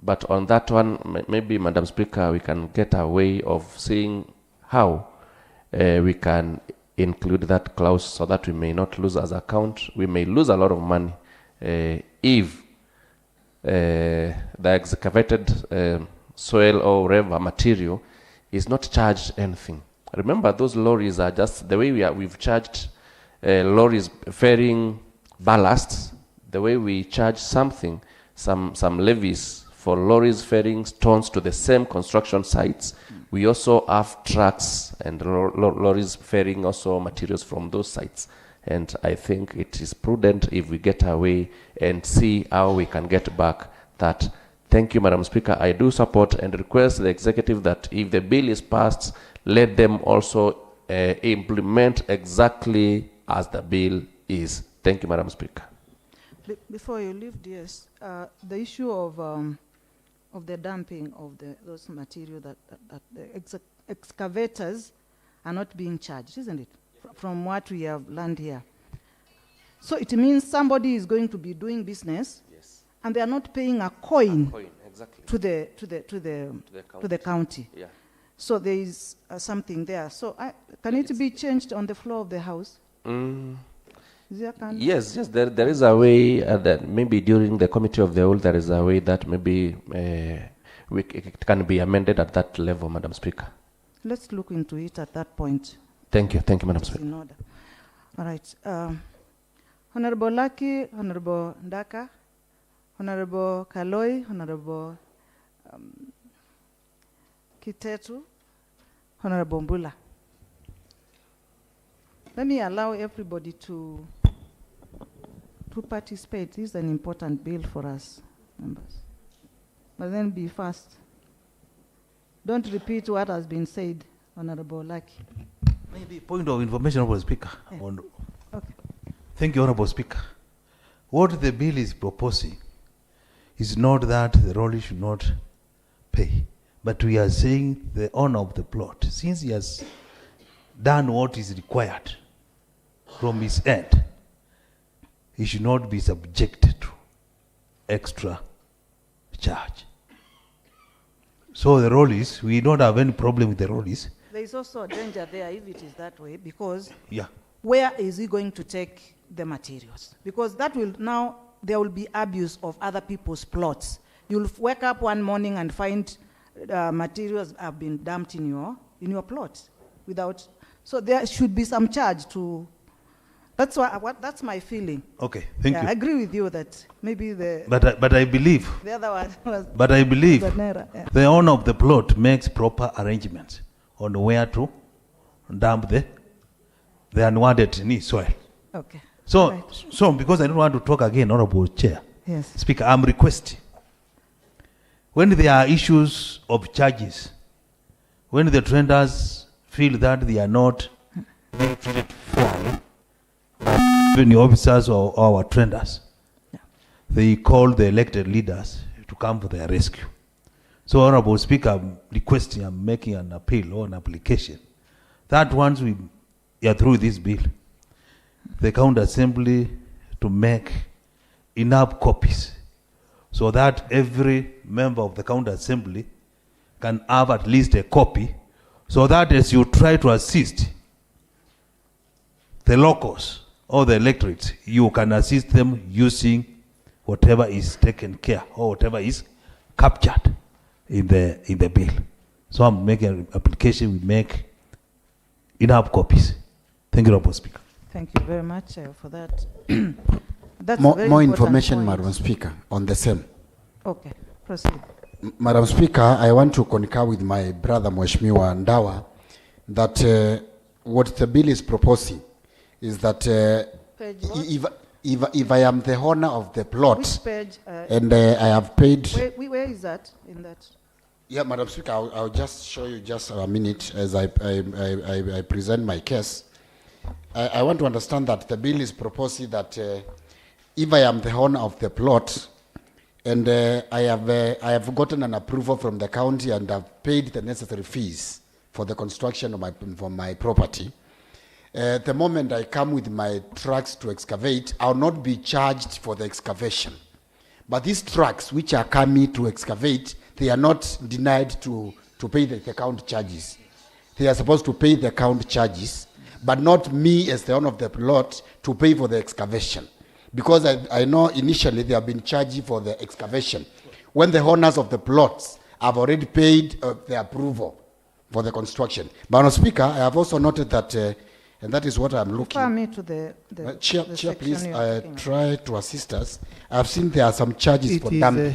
but on that one, maybe, Madam Speaker, we can get a way of seeing how we can include that clause so that we may not lose as a account. We may lose a lot of money if the excavated soil or whatever material is not charged anything. Remember, those lorries are just the way we've charged lorries ferrying ballasts, the way we charge some levies for lorries ferrying stones to the same construction sites. We also have trucks and lorries ferrying also materials from those sites. And I think it is prudent if we get away and see how we can get back that. Thank you, Madam Speaker. I do support and request the executive that if the bill is passed, let them also implement exactly as the bill is. Thank you, Madam Speaker. Before you leave, DS, the issue of the dumping of those material that the excavators are not being charged, isn't it? From what we have learned here. So it means somebody is going to be doing business, yes, and they are not paying a coin exactly. to the county. Yeah. So there is something there. So can it be changed on the floor of the House? Yes, there is a way that maybe during the committee of the whole there is a way that maybe it can be amended at that level, Madam Speaker. Let's look into it at that point. Thank you, Madam Speaker. In order. All right. Honorable Lucky, Honorable Ndaka, Honorable Kaloi, Honorable Kitetu, Honorable Mbula. Let me allow everybody to participate. This is an important bill for us, members. But then be fast. Don't repeat what has been said, Honorable Lucky. Maybe point of information, Honorable Speaker. Yeah. Okay. Thank you, Honorable Speaker. What the bill is proposing is not that the lorry should not pay, but we are saying the owner of the plot, since he has done what is required from his end, he should not be subjected to extra charge. So the lorries, we don't have any problem with the lorries. There is also a danger there if it is that way, because yeah, where is he going to take the materials? Because that will now, there will be abuse of other people's plots. You'll wake up one morning and find materials have been dumped in your plot without. So there should be some charge to. That's that's my feeling. Okay, thank you. I agree with you that maybe the. But I believe. The other one was. But I believe the owner of the plot makes proper arrangements on where to dump the unwanted soil. Okay. So, right. So because I don't want to talk again, Honorable Chair. Yes. Speaker, I'm requesting, when there are issues of charges, when the traders feel that they are not being treated fairly, even the officers or our traders, they call the elected leaders to come for their rescue. So, Honorable Speaker, I'm requesting, I'm making an appeal or an application that once we are through this bill, the county assembly to make enough copies so that every member of the county assembly can have at least a copy, so that as you try to assist the locals or the electorates, you can assist them using whatever is taken care or whatever is captured in the bill. So I'm making an application, we make enough copies. Thank you, Honorable Speaker. Thank you very much for that. That's More, a very more important information, point. Madam Speaker, on the same. Okay, proceed. Madam Speaker, I want to concur with my brother Mheshimiwa Ndawa that what the bill is proposing is that Page what? if I am the owner of the plot Which page? and I have paid... Where is that in that? Yeah, Madam Speaker, I'll just show you just a minute as I present my case. I want to understand that the bill is proposing that if I am the owner of the plot and I have gotten an approval from the county and have paid the necessary fees for the construction of my property, the moment I come with my trucks to excavate, I'll not be charged for the excavation. But these trucks which are coming to excavate, they are not denied to pay the count charges. They are supposed to pay the count charges, but not me as the owner of the plot to pay for the excavation. Because I know initially they have been charged for the excavation, when the owners of the plots have already paid the approval for the construction. But, Madam Speaker, I have also noted that, and that is what I'm looking... Refer me to the Chair, section please you are talking try to assist us. I've seen there are some charges for dumping.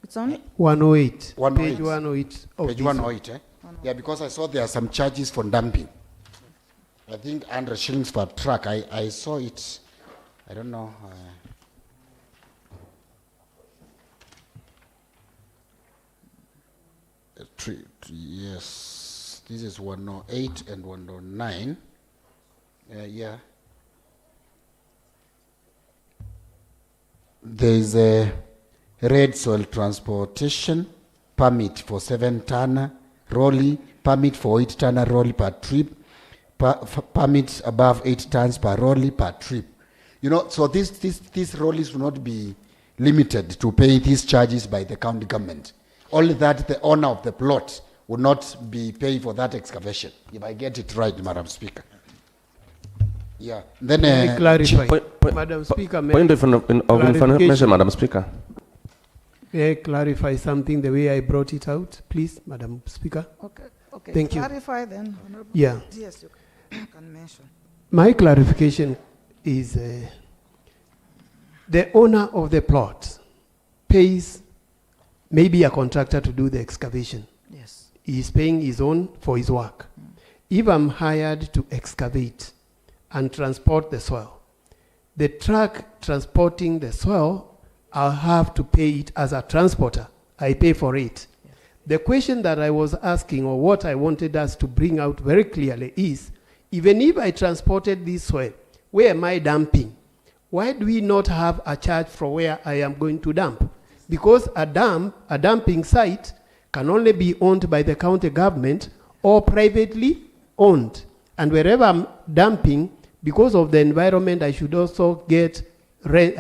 It's only 108. 108. Page 108. of Page this 108, eh? Yeah, because I saw there are some charges for dumping. I think 100 shillings per truck. I saw it. I don't know. Yes, this is 108 and 109. Yeah. There is a red soil transportation permit for 7-tonner rolly, permit for 8-tonner rolly per trip, permits above 8 tons per rolly per trip. You know, so these rollies will not be limited to pay these charges by the county government. Only that the owner of the plot will not be paying for that excavation, if I get it right, Madam Speaker. Yeah. Then May I clarify? Madam Speaker, may point of information, Madam Speaker. May I clarify something the way I brought it out, please, Madam Speaker? Okay. Thank you. Clarify then, Honorable. Yeah. Yes, you can mention. My clarification is the owner of the plot pays maybe a contractor to do the excavation. Yes. He is paying his own for his work. If I'm hired to excavate and transport the soil, the truck transporting the soil, I'll have to pay it as a transporter. I pay for it. Yes. The question that I was asking, or what I wanted us to bring out very clearly is, even if I transported this soil, where am I dumping? Why do we not have a charge for where I am going to dump? Because a dumping site can only be owned by the county government or privately owned. And wherever I'm dumping, because of the environment, I should also get rent.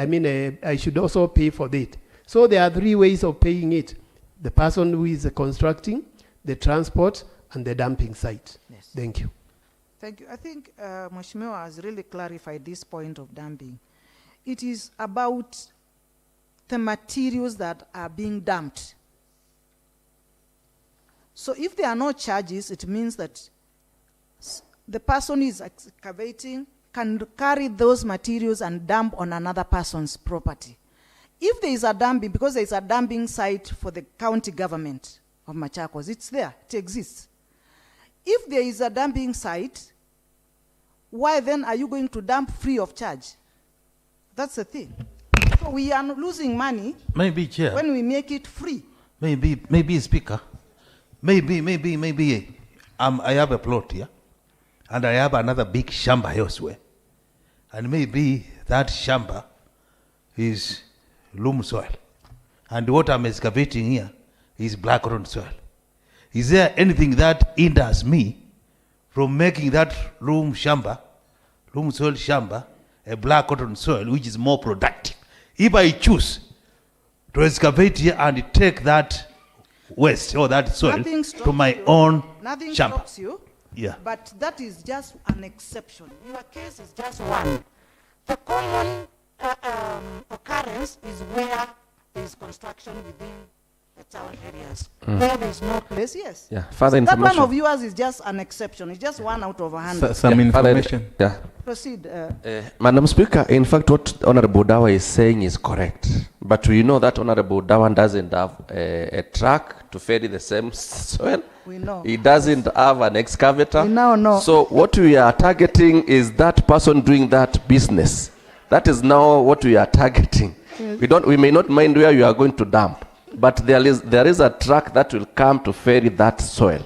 I should also pay for that. So there are 3 ways of paying it: the person who is constructing, the transport, and the dumping site. Yes. Thank you. Thank you. I think Mheshimiwa has really clarified this point of dumping. It is about the materials that are being dumped. So if there are no charges, it means that the person who is excavating can carry those materials and dump on another person's property. If there is a dumping, because there is a dumping site for the county government of Machakos, it's there, it exists. If there is a dumping site, why then are you going to dump free of charge? That's the thing. So we are losing money. Maybe, Chair. When we make it free. Maybe, Speaker. Maybe. I have a plot here, and I have another big shamba elsewhere, and maybe that shamba is loam soil, and what I'm excavating here is black road soil. Is there anything that hinders me from making that loam soil shamba, a black cotton soil, which is more productive? If I choose to excavate here and take that waste or that soil to my own Nothing shamba. stops you. Yeah. But that is just an exception. Your case is just one. The common occurrence is where there is construction within the town areas. Mm. Where there is no place, yes. Yeah, further That information. one of yours is just an exception. It's just one out of 100. Some Yeah, further- information. Yeah. Proceed. Madam Speaker, in fact, what Honorable Dawa is saying is correct. But we know that Honorable Dawa doesn't have a truck to ferry the same soil. We know. He doesn't have an excavator. We now know. So what we are targeting is that person doing that business. That is now what we are targeting. Yes. We may not mind where you are going to dump, but there is a truck that will come to ferry that soil.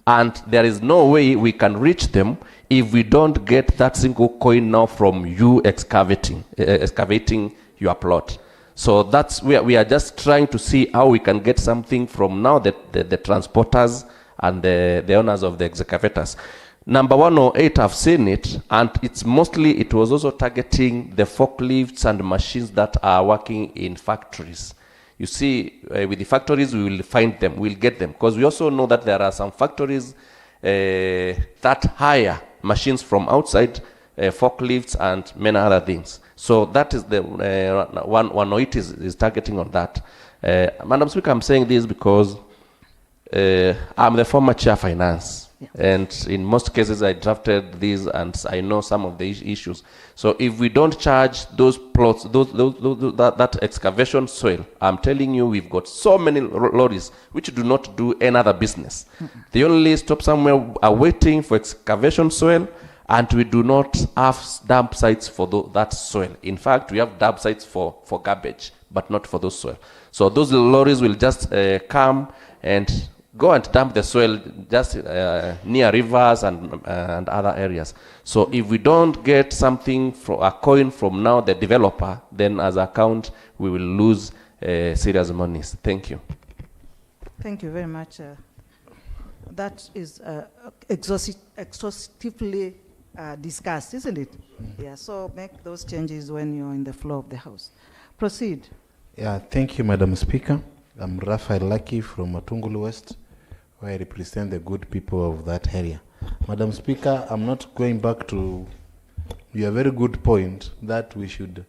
And there is no way we can reach them if we don't get that single coin now from you excavating your plot. So that's where we are just trying to see how we can get something from now the transporters and the owners of the excavators. Number 108, I've seen it, and it was also targeting the forklifts and machines that are working in factories. You see, with the factories, we will find them, we'll get them, because we also know that there are some factories that hire machines from outside, forklifts and many other things. So that is the 108 is targeting on that. Madam Speaker, I'm saying this because I'm the former chair finance. Yeah. And in most cases, I drafted these, and I know some of the issues. So if we don't charge those plots, that excavation soil, I'm telling you, we've got so many lorries which do not do any other business. Mm-hmm. They only stop somewhere, are waiting for excavation soil, and we do not have dump sites for that soil. In fact, we have dump sites for garbage, but not for those soil. So those lorries will just come and go and dump the soil just near rivers and other areas. So if we don't get something, a coin from now the developer, then as account, we will lose serious monies. Thank you. Thank you very much. That is exhaustively discussed, isn't it? Yeah, so make those changes when you're in the floor of the House. Proceed. Yeah, thank you, Madam Speaker. I'm Raphael Lucky from Matungulu West, where I represent the good people of that area. Madam Speaker, I'm not going back to your very good point that we should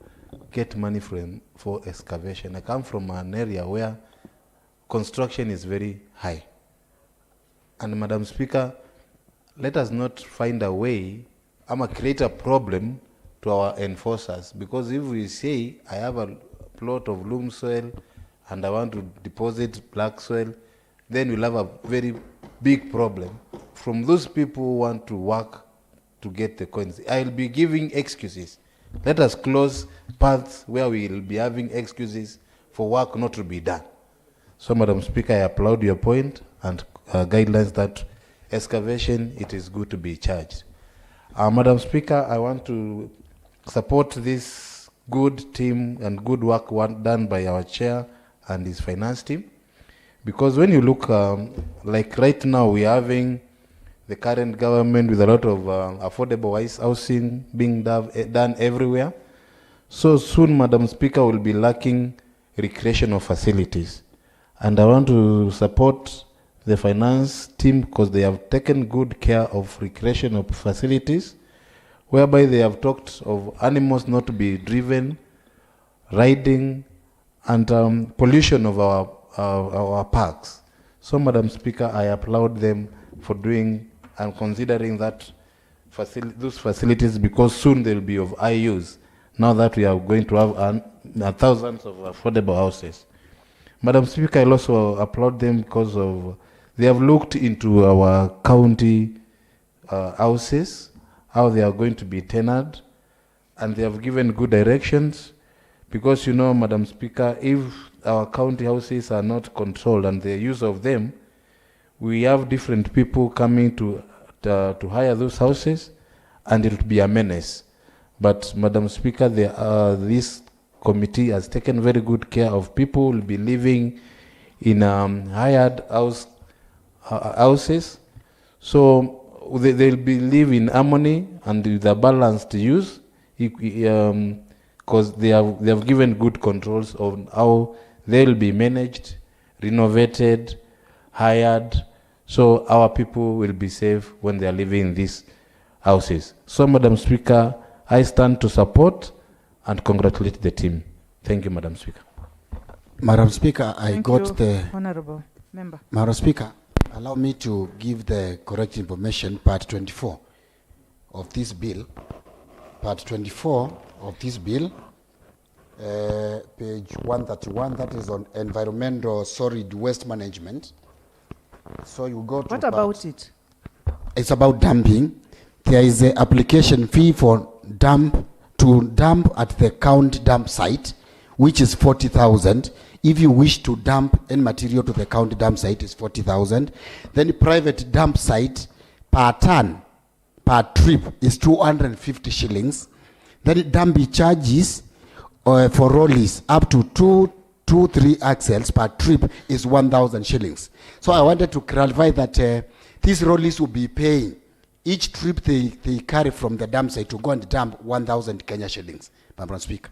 get money for excavation. I come from an area where construction is very high. And Madam Speaker, let us not find a way, create a problem to our enforcers. Because if we say, I have a plot of loam soil and I want to deposit black soil, then we'll have a very big problem from those people who want to work to get the coins. I'll be giving excuses. Let us close paths where we'll be having excuses for work not to be done. So, Madam Speaker, I applaud your point and guidelines that excavation, it is good to be charged. Madam Speaker, I want to support this good team and good work done by our chair and his finance team. Because when you look, like right now, we're having the current government with a lot of affordable housing being done everywhere. So soon, Madam Speaker, will be lacking recreational facilities. And I want to support the finance team because they have taken good care of recreational facilities, whereby they have talked of animals not to be driven, riding, and pollution of our parks. So, Madam Speaker, I applaud them for doing and considering that those facilities, because soon they'll be of high use, now that we are going to have thousands of affordable houses. Madam Speaker, I also applaud them because of they have looked into our county houses, how they are going to be tenanted, and they have given good directions. Because, you know, Madam Speaker, if our county houses are not controlled and the use of them, we have different people coming to hire those houses, and it will be a menace. But, Madam Speaker, this committee has taken very good care of people who will be living in hired houses. So they'll be live in harmony and with a balanced use, because they have given good controls on how they'll be managed, renovated, hired, so our people will be safe when they are living in these houses. So, Madam Speaker, I stand to support and congratulate the team. Thank you, Madam Speaker. Madam Speaker, I Thank got you, the... Honorable Member. Madam Speaker, allow me to give the correct information, part 24 of this bill. Part 24 of this bill, page 131, that is on environmental solid waste management. So you go to What part- about it? It's about dumping. There is an application fee for dump at the county dump site, which is 40,000. If you wish to dump any material to the county dump site, is 40,000. Then the private dump site per ton, per trip is 250 shillings. Then the dumping charges for rollies up to 3 axles per trip is 1,000 shillings. So I wanted to clarify that these rollies will be paying each trip they carry from the dump site to go and dump 1,000 Kenya shillings. Madam Speaker.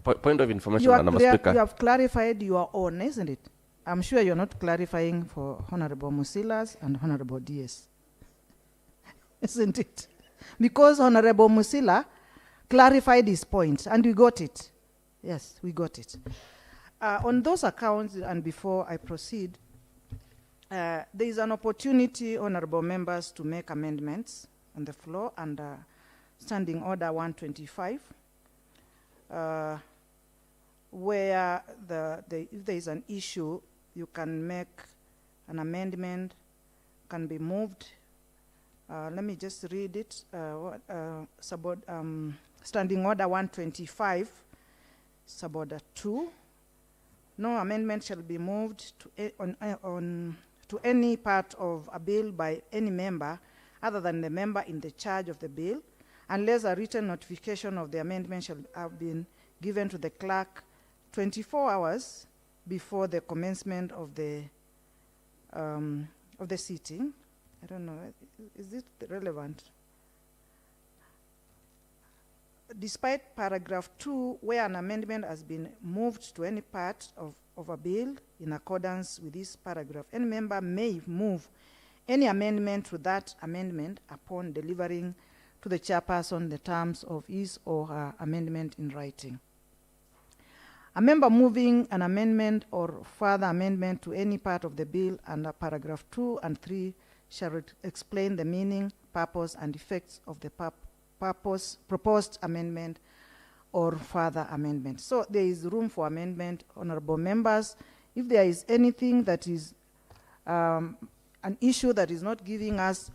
Point of information, Madam You Speaker. have clarified your own, isn't it? I'm sure you're not clarifying for Honorable Musilas and Honorable DS. Isn't it? Because Honorable Musila clarified his point, and we got it. Yes, we got it. On those accounts, and before I proceed, there is an opportunity, honorable members, to make amendments on the floor under Standing Order 125, where if there is an issue, you can make an amendment, can be moved. Let me just read it. Standing Order 125, Suborder 2. No amendment shall be moved to any part of a bill by any member other than the member in the charge of the bill, unless a written notification of the amendment shall have been given to the clerk 24 hours before the commencement of the sitting. I don't know, is this relevant? Despite paragraph 2, where an amendment has been moved to any part of a bill in accordance with this paragraph, any member may move any amendment to that amendment upon delivering to the chairperson the terms of his or her amendment in writing. A member moving an amendment or further amendment to any part of the bill under paragraph 2 and 3 shall explain the meaning, purpose, and effects of the proposed amendment or further amendment. So there is room for amendment, honorable members. If there is anything that is an issue that is not giving us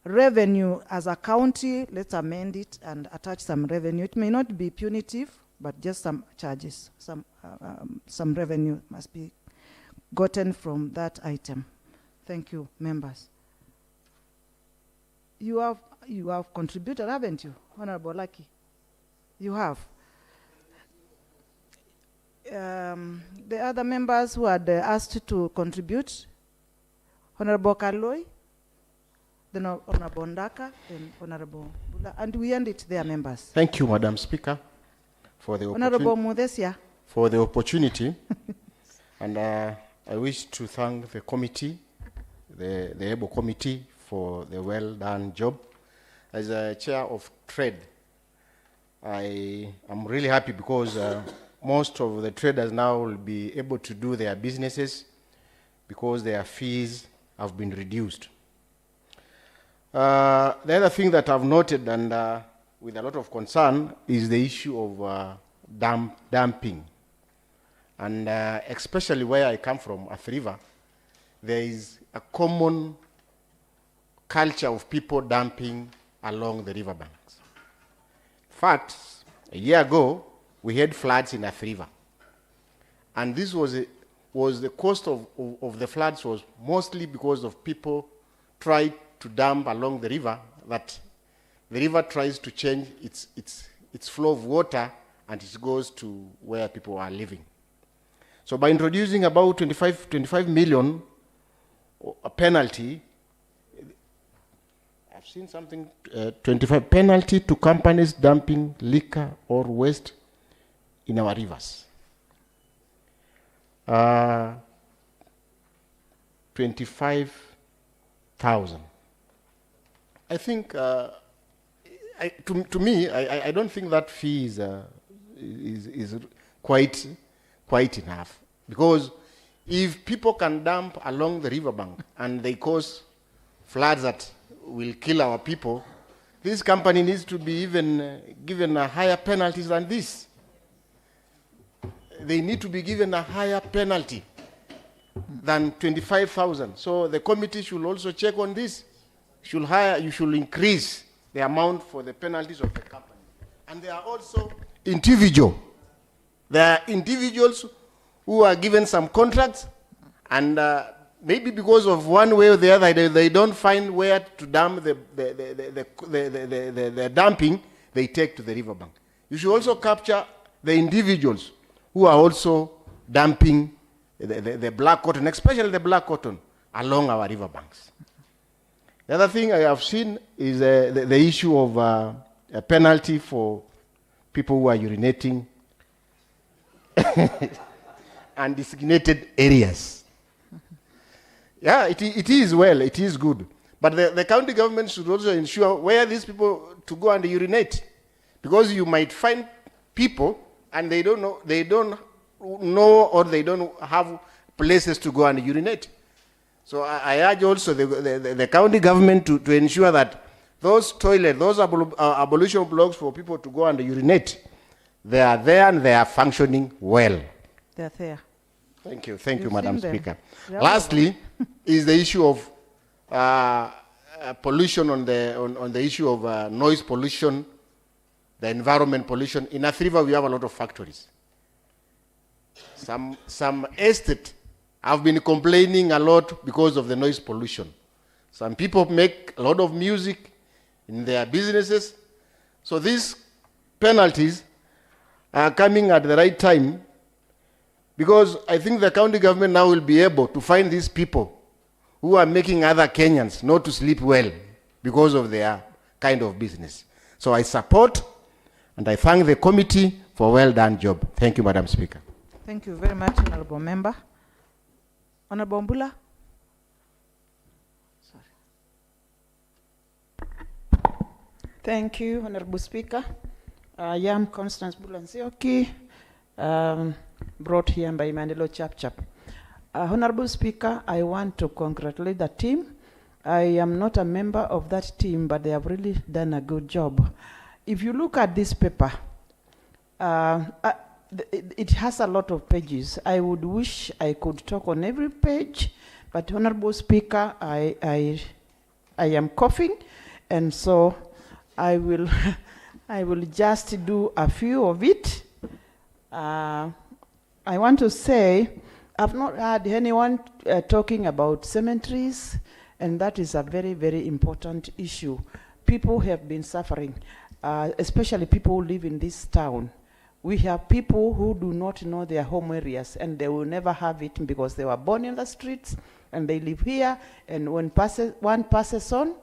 revenue as a county, let's amend it and attach some revenue. It may not be punitive, but just some charges, some revenue must be gotten from that item. Thank you, members. You have contributed, haven't you, Honorable Lucky? You have. The other members who had asked to contribute, Honorable Kaloi, then Honorable Ndaka, and Honorable Bula, and we end it there, members. Thank you, Madam Speaker, for the Honorable Mudesia. For the opportunity, and I wish to thank the committee, the ABLE committee, for the well done job. As a chair of trade, I am really happy because most of the traders now will be able to do their businesses because their fees have been reduced. The other thing that I've noted and with a lot of concern is the issue of dumping. And especially where I come from, Athi River, there is a common culture of people dumping along the riverbanks. In fact, a year ago, we had floods in Athi River. And this was the cost of the floods was mostly because of people tried to dump along the river, that the river tries to change its flow of water and it goes to where people are living. So by introducing about 25 million a penalty, I've seen something, 25 penalty to companies dumping liquor or waste in our rivers. 25,000. I think, to me, I don't think that fee is quite enough. Because if people can dump along the riverbank and they cause floods that will kill our people, this company needs to be even given a higher penalties than this. They need to be given a higher penalty than 25,000. So the committee should also check on this. You should increase the amount for the penalties of the company. And there are also individuals. There are individuals who are given some contracts, and maybe because of one way or the other, they don't find where to dump the dumping they take to the riverbank. You should also capture the individuals who are also dumping the black cotton, especially the black cotton, along our riverbanks. The other thing I have seen is the issue of a penalty for people who are urinating and designated areas. Yeah, it is well, it is good. But the county government should also ensure where these people to go and urinate. Because you might find people and they don't know or they don't have places to go and urinate. So I urge also the county government to ensure that those toilets, those abolition blocks for people to go and urinate, they are there and they are functioning well. They're there. Thank you, You've Madam seen them. Speaker. Yeah. Lastly, is the issue of pollution on the issue of noise pollution, the environment pollution. In Athi River, we have a lot of factories. Some estate have been complaining a lot because of the noise pollution. Some people make a lot of music in their businesses. So these penalties are coming at the right time, because I think the county government now will be able to find these people who are making other Kenyans not to sleep well because of their kind of business. So I support and I thank the committee for a well done job. Thank you, Madam Speaker. Thank you very much, Honorable Member. Honorable Mbula. Thank you, Honorable Speaker. I am Constance Bulanzioki, brought here by Mandelo Chap. Honorable Speaker, I want to congratulate the team. I am not a member of that team, but they have really done a good job. If you look at this paper, it has a lot of pages. I would wish I could talk on every page, but Honorable Speaker, I am coughing, and so I will I will just do a few of it. I want to say I've not heard anyone talking about cemeteries, and that is a very, very important issue. People have been suffering, especially people who live in this town. We have people who do not know their home areas, and they will never have it because they were born in the streets and they live here, and when one passes on,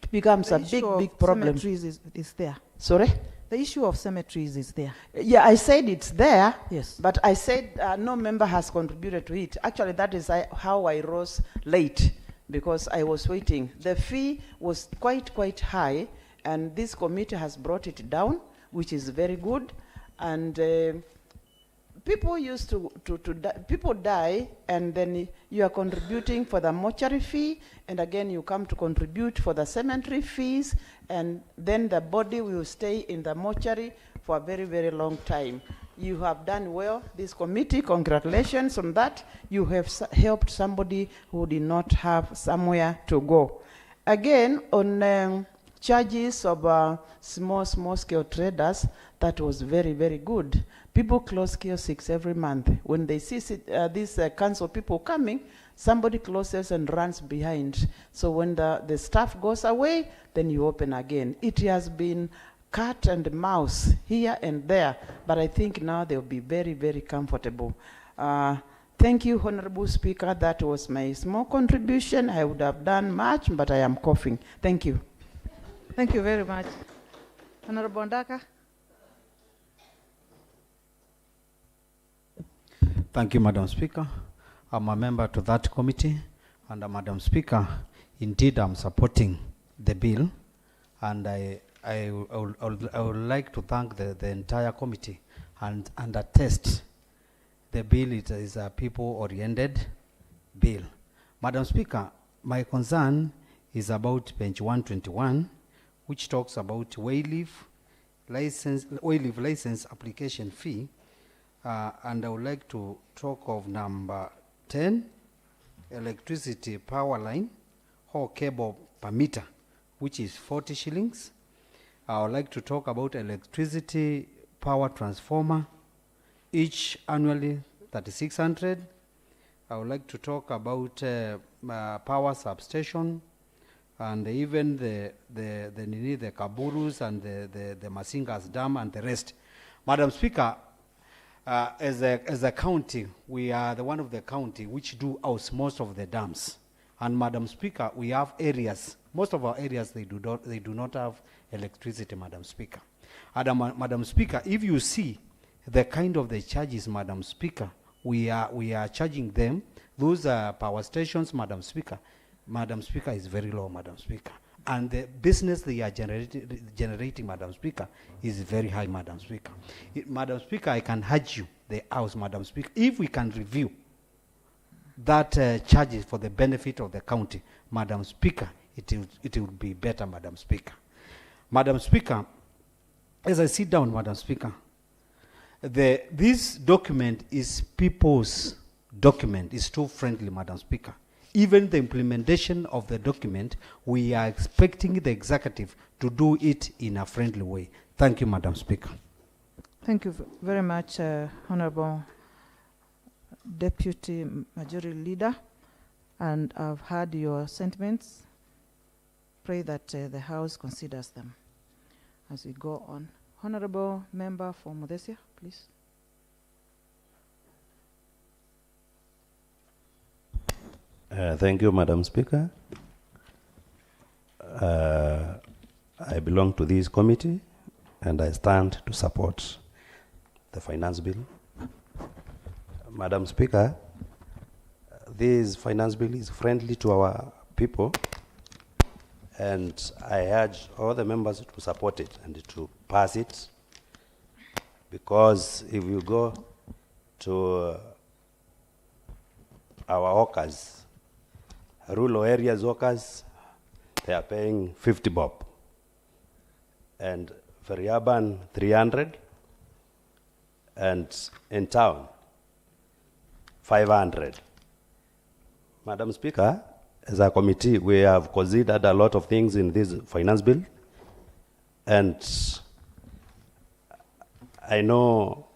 it becomes a big problem. Cemeteries is there. Sorry? The issue of cemeteries is there. Yeah, I said it's there. Yes. But I said no member has contributed to it. Actually, that is how I rose late, because I was waiting. The fee was quite high, and this committee has brought it down, which is very good. And people used to people die, and then you are contributing for the mortuary fee, and again you come to contribute for the cemetery fees, and then the body will stay in the mortuary for a very, very long time. You have done well, this committee, congratulations on that. You have helped somebody who did not have somewhere to go. Again, on charges of small scale traders, that was very, very good. People close kiosks every month. When they see these council people coming, somebody closes and runs behind. So when the staff goes away, then you open again. It has been cat and mouse here and there, but I think now they'll be very, very comfortable. Thank you, Honorable Speaker. That was my small contribution. I would have done much, but I am coughing. Thank you. Thank you very much. Honorable Ndaka. Thank you, Madam Speaker. I'm a member to that committee, and Madam Speaker, indeed I'm supporting the bill, and I I would like to thank the entire committee and attest the bill is a people-oriented bill. Madam Speaker, my concern is about page 121, which talks about way leave license application fee, and I would like to talk of number 10, electricity power line or cable per meter, which is 40 shillings. I would like to talk about electricity power transformer, each annually 3,600. I would like to talk about power substation, and even the Kaburus and the Masingas Dam and the rest. Madam Speaker, as a county, we are the one of the county which do house most of the dams. And Madam Speaker, we have areas, most of our areas they do not have electricity, Madam Speaker. And Madam Speaker, if you see the kind of the charges, Madam Speaker, we are charging them, those power stations, Madam Speaker, is very low, Madam Speaker. And the business they are generating, Madam Speaker, is very high, Madam Speaker. Madam Speaker, I can urge you, the House, Madam Speaker, if we can review that charges for the benefit of the county, Madam Speaker, it will be better, Madam Speaker. Madam Speaker, as I sit down, Madam Speaker, this document is people's document, is too friendly, Madam Speaker. Even the implementation of the document, we are expecting the executive to do it in a friendly way. Thank you, Madam Speaker. Thank you very much, Honorable Deputy Majority Leader. And I've heard your sentiments. Pray that the House considers them as we go on. Honorable Member for Muthesia, please. Thank you, Madam Speaker. I belong to this committee and I stand to support the finance bill. Madam Speaker, this finance bill is friendly to our people, and I urge all the members to support it and to pass it, because if you go to our hawkers, rural areas workers, they are paying 50 bob. And for urban, 300. And in town, 500. Madam Speaker, as a committee, we have considered a lot of things in this finance bill. And I know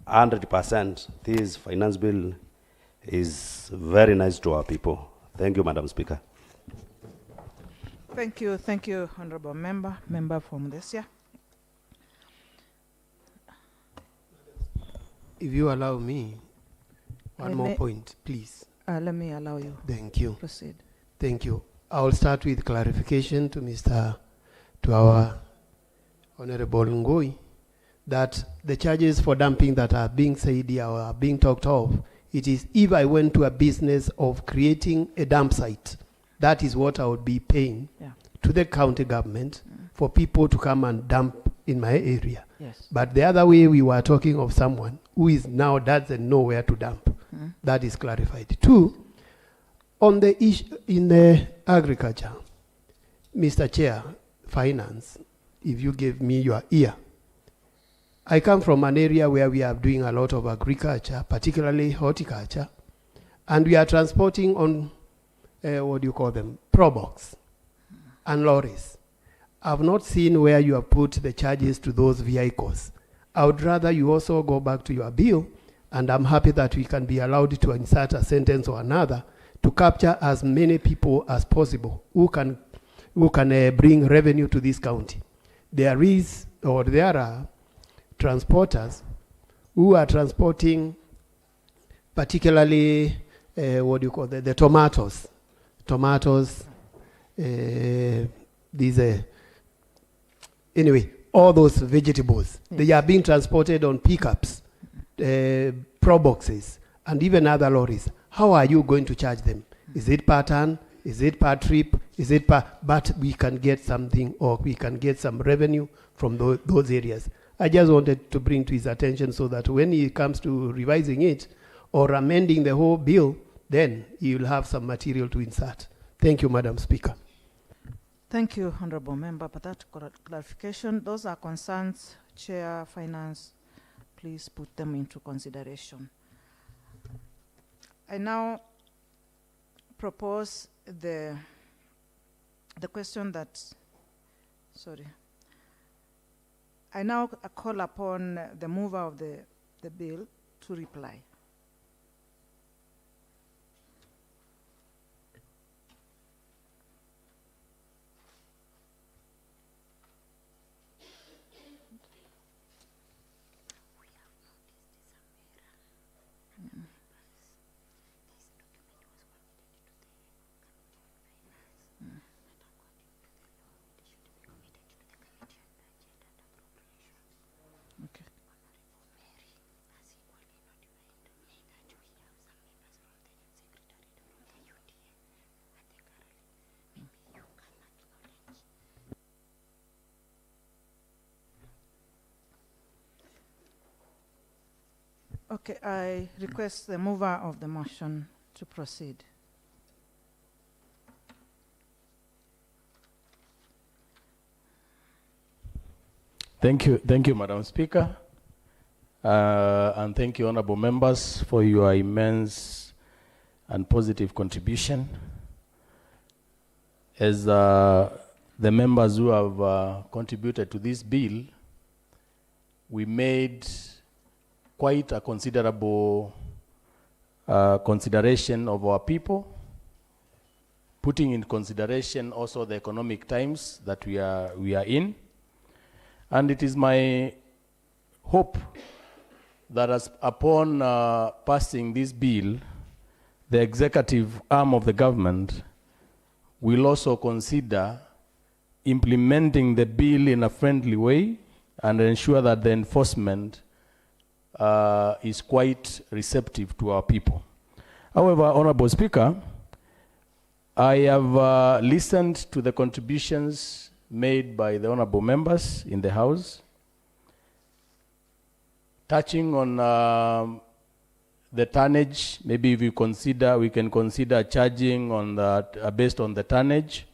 100% this finance bill is very nice to our people. Thank you, Madam Speaker. Thank you, Honorable Member from Muthesia. If you allow me, one more point, please. Let me allow you. Thank you. Proceed. Thank you. I will start with clarification to our Honorable Ngoi, that the charges for dumping that are being said here or are being talked of, it is if I went to a business of creating a dump site, that is what I would be paying to the county government for people to come and dump in my area. Yes. But the other way, we were talking of someone who is now doesn't know where to dump. That is clarified. Two, on the issue in the agriculture, Mr. Chair, Finance, if you give me your ear, I come from an area where we are doing a lot of agriculture, particularly horticulture, and we are transporting on, what do you call them, probox and lorries. I've not seen where you have put the charges to those vehicles. I would rather you also go back to your bill, and I'm happy that we can be allowed to insert a sentence or another to capture as many people as possible who can bring revenue to this county. There are transporters who are transporting particularly the tomatoes, anyway, all those vegetables. Yes. They are being transported on pickups, pro boxes, and even other lorries. How are you going to charge them? Is it per ton? Is it per trip? Is it but we can get something, or we can get some revenue from those areas. I just wanted to bring to his attention so that when he comes to revising it or amending the whole bill, then he will have some material to insert. Thank you, Madam Speaker. Thank you, Honorable Member, for that clarification. Those are concerns, Chair, Finance. Please put them into consideration. I now propose the question that, I now call upon the mover of the bill to reply. Okay, I request the mover of the motion to proceed. Thank you, Madam Speaker. And thank you, honorable members, for your immense and positive contribution. As the members who have contributed to this bill, we made quite a considerable consideration of our people, putting in consideration also the economic times that we are in. And it is my hope that as upon passing this bill, the executive arm of the government will also consider implementing the bill in a friendly way and ensure that the enforcement is quite receptive to our people. However, Honorable Speaker, I have listened to the contributions made by the honorable members in the House, touching on the tonnage. Maybe if we can consider charging on that based on the tonnage.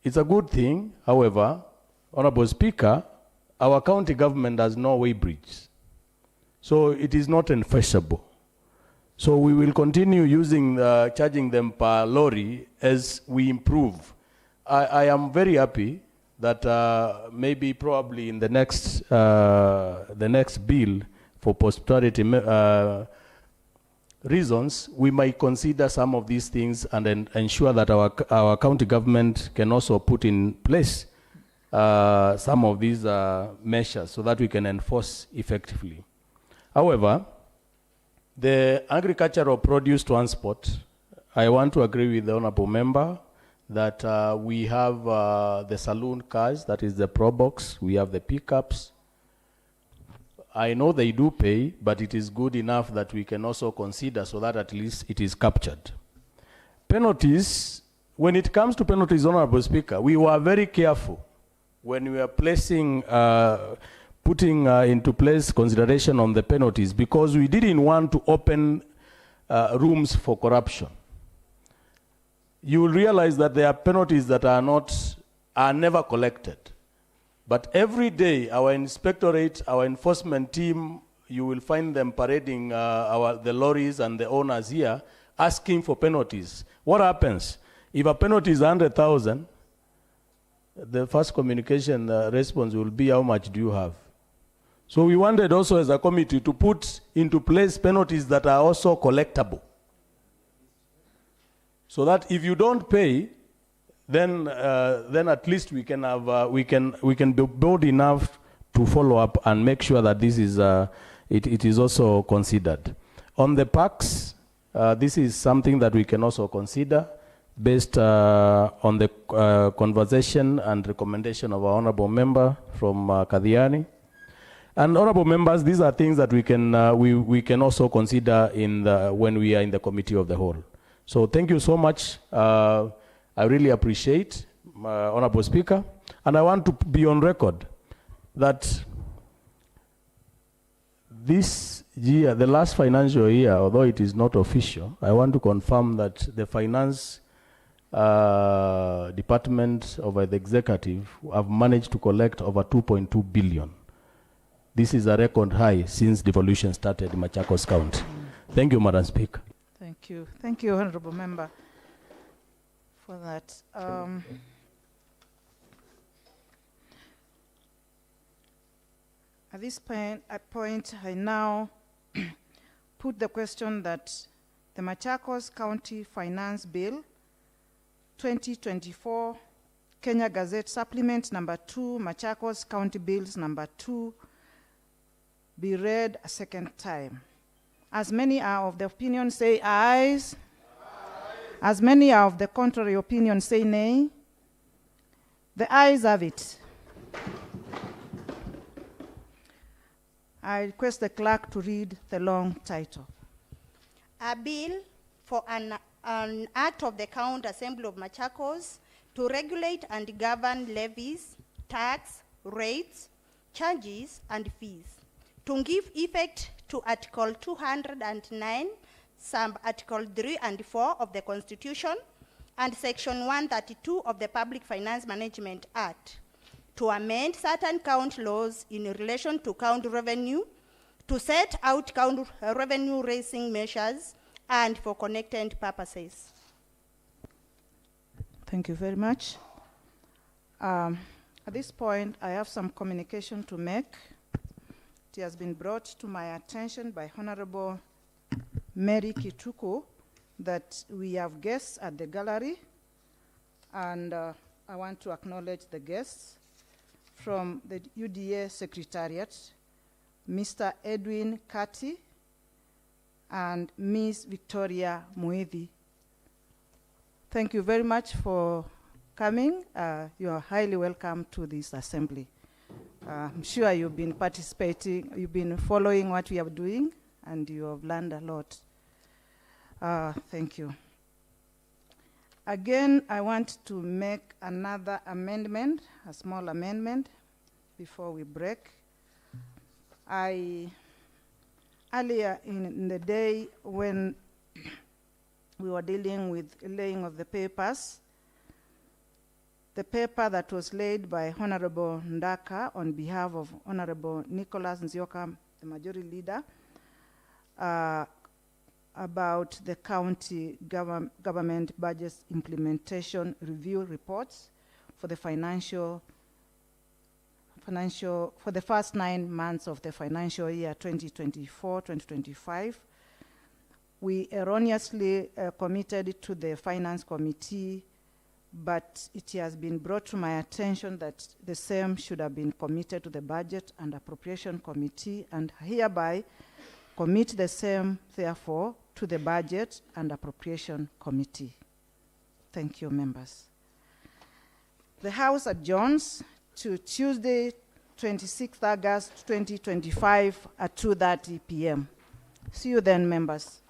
It's a good thing. However, Honorable Speaker, our county government has no weighbridge, so it is not enforceable. So we will continue using charging them per lorry as we improve. I am very happy that maybe probably in the next bill for prosperity reasons, we might consider some of these things and then ensure that our county government can also put in place some of these measures so that we can enforce effectively. However, the agricultural produce transport, I want to agree with the honorable member that we have the saloon cars, that is the Probox, we have the pickups. I know they do pay, but it is good enough that we can also consider so that at least it is captured. Penalties, when it comes to penalties, Honorable Speaker, we were very careful when we are placing putting into place consideration on the penalties, because we didn't want to open rooms for corruption. You will realize that there are penalties that are never collected. But every day, our inspectorate, our enforcement team, you will find them parading the lorries and the owners here, asking for penalties. What happens? If a penalty is 100,000, the first communication response will be, how much do you have? So we wanted also as a committee to put into place penalties that are also collectible. So that if you don't pay, then at least we can have we can be bold enough to follow up and make sure that this is it is also considered. On the parks, this is something that we can also consider based on the conversation and recommendation of our honorable member from Kadhiani. And honorable members, these are things that we can also consider when we are in the committee of the whole. So thank you so much. I really appreciate, Honorable Speaker, and I want to be on record that this year, the last financial year, although it is not official, I want to confirm that the finance department of the executive have managed to collect over 2.2 billion. This is a record high since devolution started in Machakos County. Thank you, Madam Speaker. Thank you. Thank you, Honorable Member, for that. At this point, I now put the question that the Machakos County Finance Bill 2024, Kenya Gazette Supplement number 2, Machakos County Bills number 2, be read a second time. As many are of the opinion, say ayes. As many are of the contrary opinion, say nay. The ayes have it. I request the clerk to read the long title. A bill for an act of the County Assembly of Machakos to regulate and govern levies, tax, rates, charges, and fees, to give effect to Article 209, Sub-Article 3 and 4 of the Constitution, and Section 132 of the Public Finance Management Act, to amend certain county laws in relation to county revenue, to set out county revenue-raising measures, and for connected purposes. Thank you very much. At this point, I have some communication to make. It has been brought to my attention by Honorable Mary Kituku that we have guests at the gallery, and I want to acknowledge the guests from the UDA Secretariat, Mr. Edwin Kati and Ms. Victoria Muithi. Thank you very much for coming. You are highly welcome to this assembly. I'm sure you've been participating, you've been following what we are doing, and you have learned a lot. Thank you. Again, I want to make another amendment, a small amendment, before we break. Earlier in the day when we were dealing with laying of the papers, the paper that was laid by Honorable Ndaka on behalf of Honorable Nicholas Nzioka, the majority leader, about the county government budget implementation review reports for the for the first 9 months of the financial year 2024-2025. We erroneously committed it to the Finance Committee, but it has been brought to my attention that the same should have been committed to the Budget and Appropriation Committee, and hereby commit the same, therefore, to the Budget and Appropriation Committee. Thank you, members. The House adjourns to Tuesday, 26th August 2025 at 2:30 p.m. See you then, members.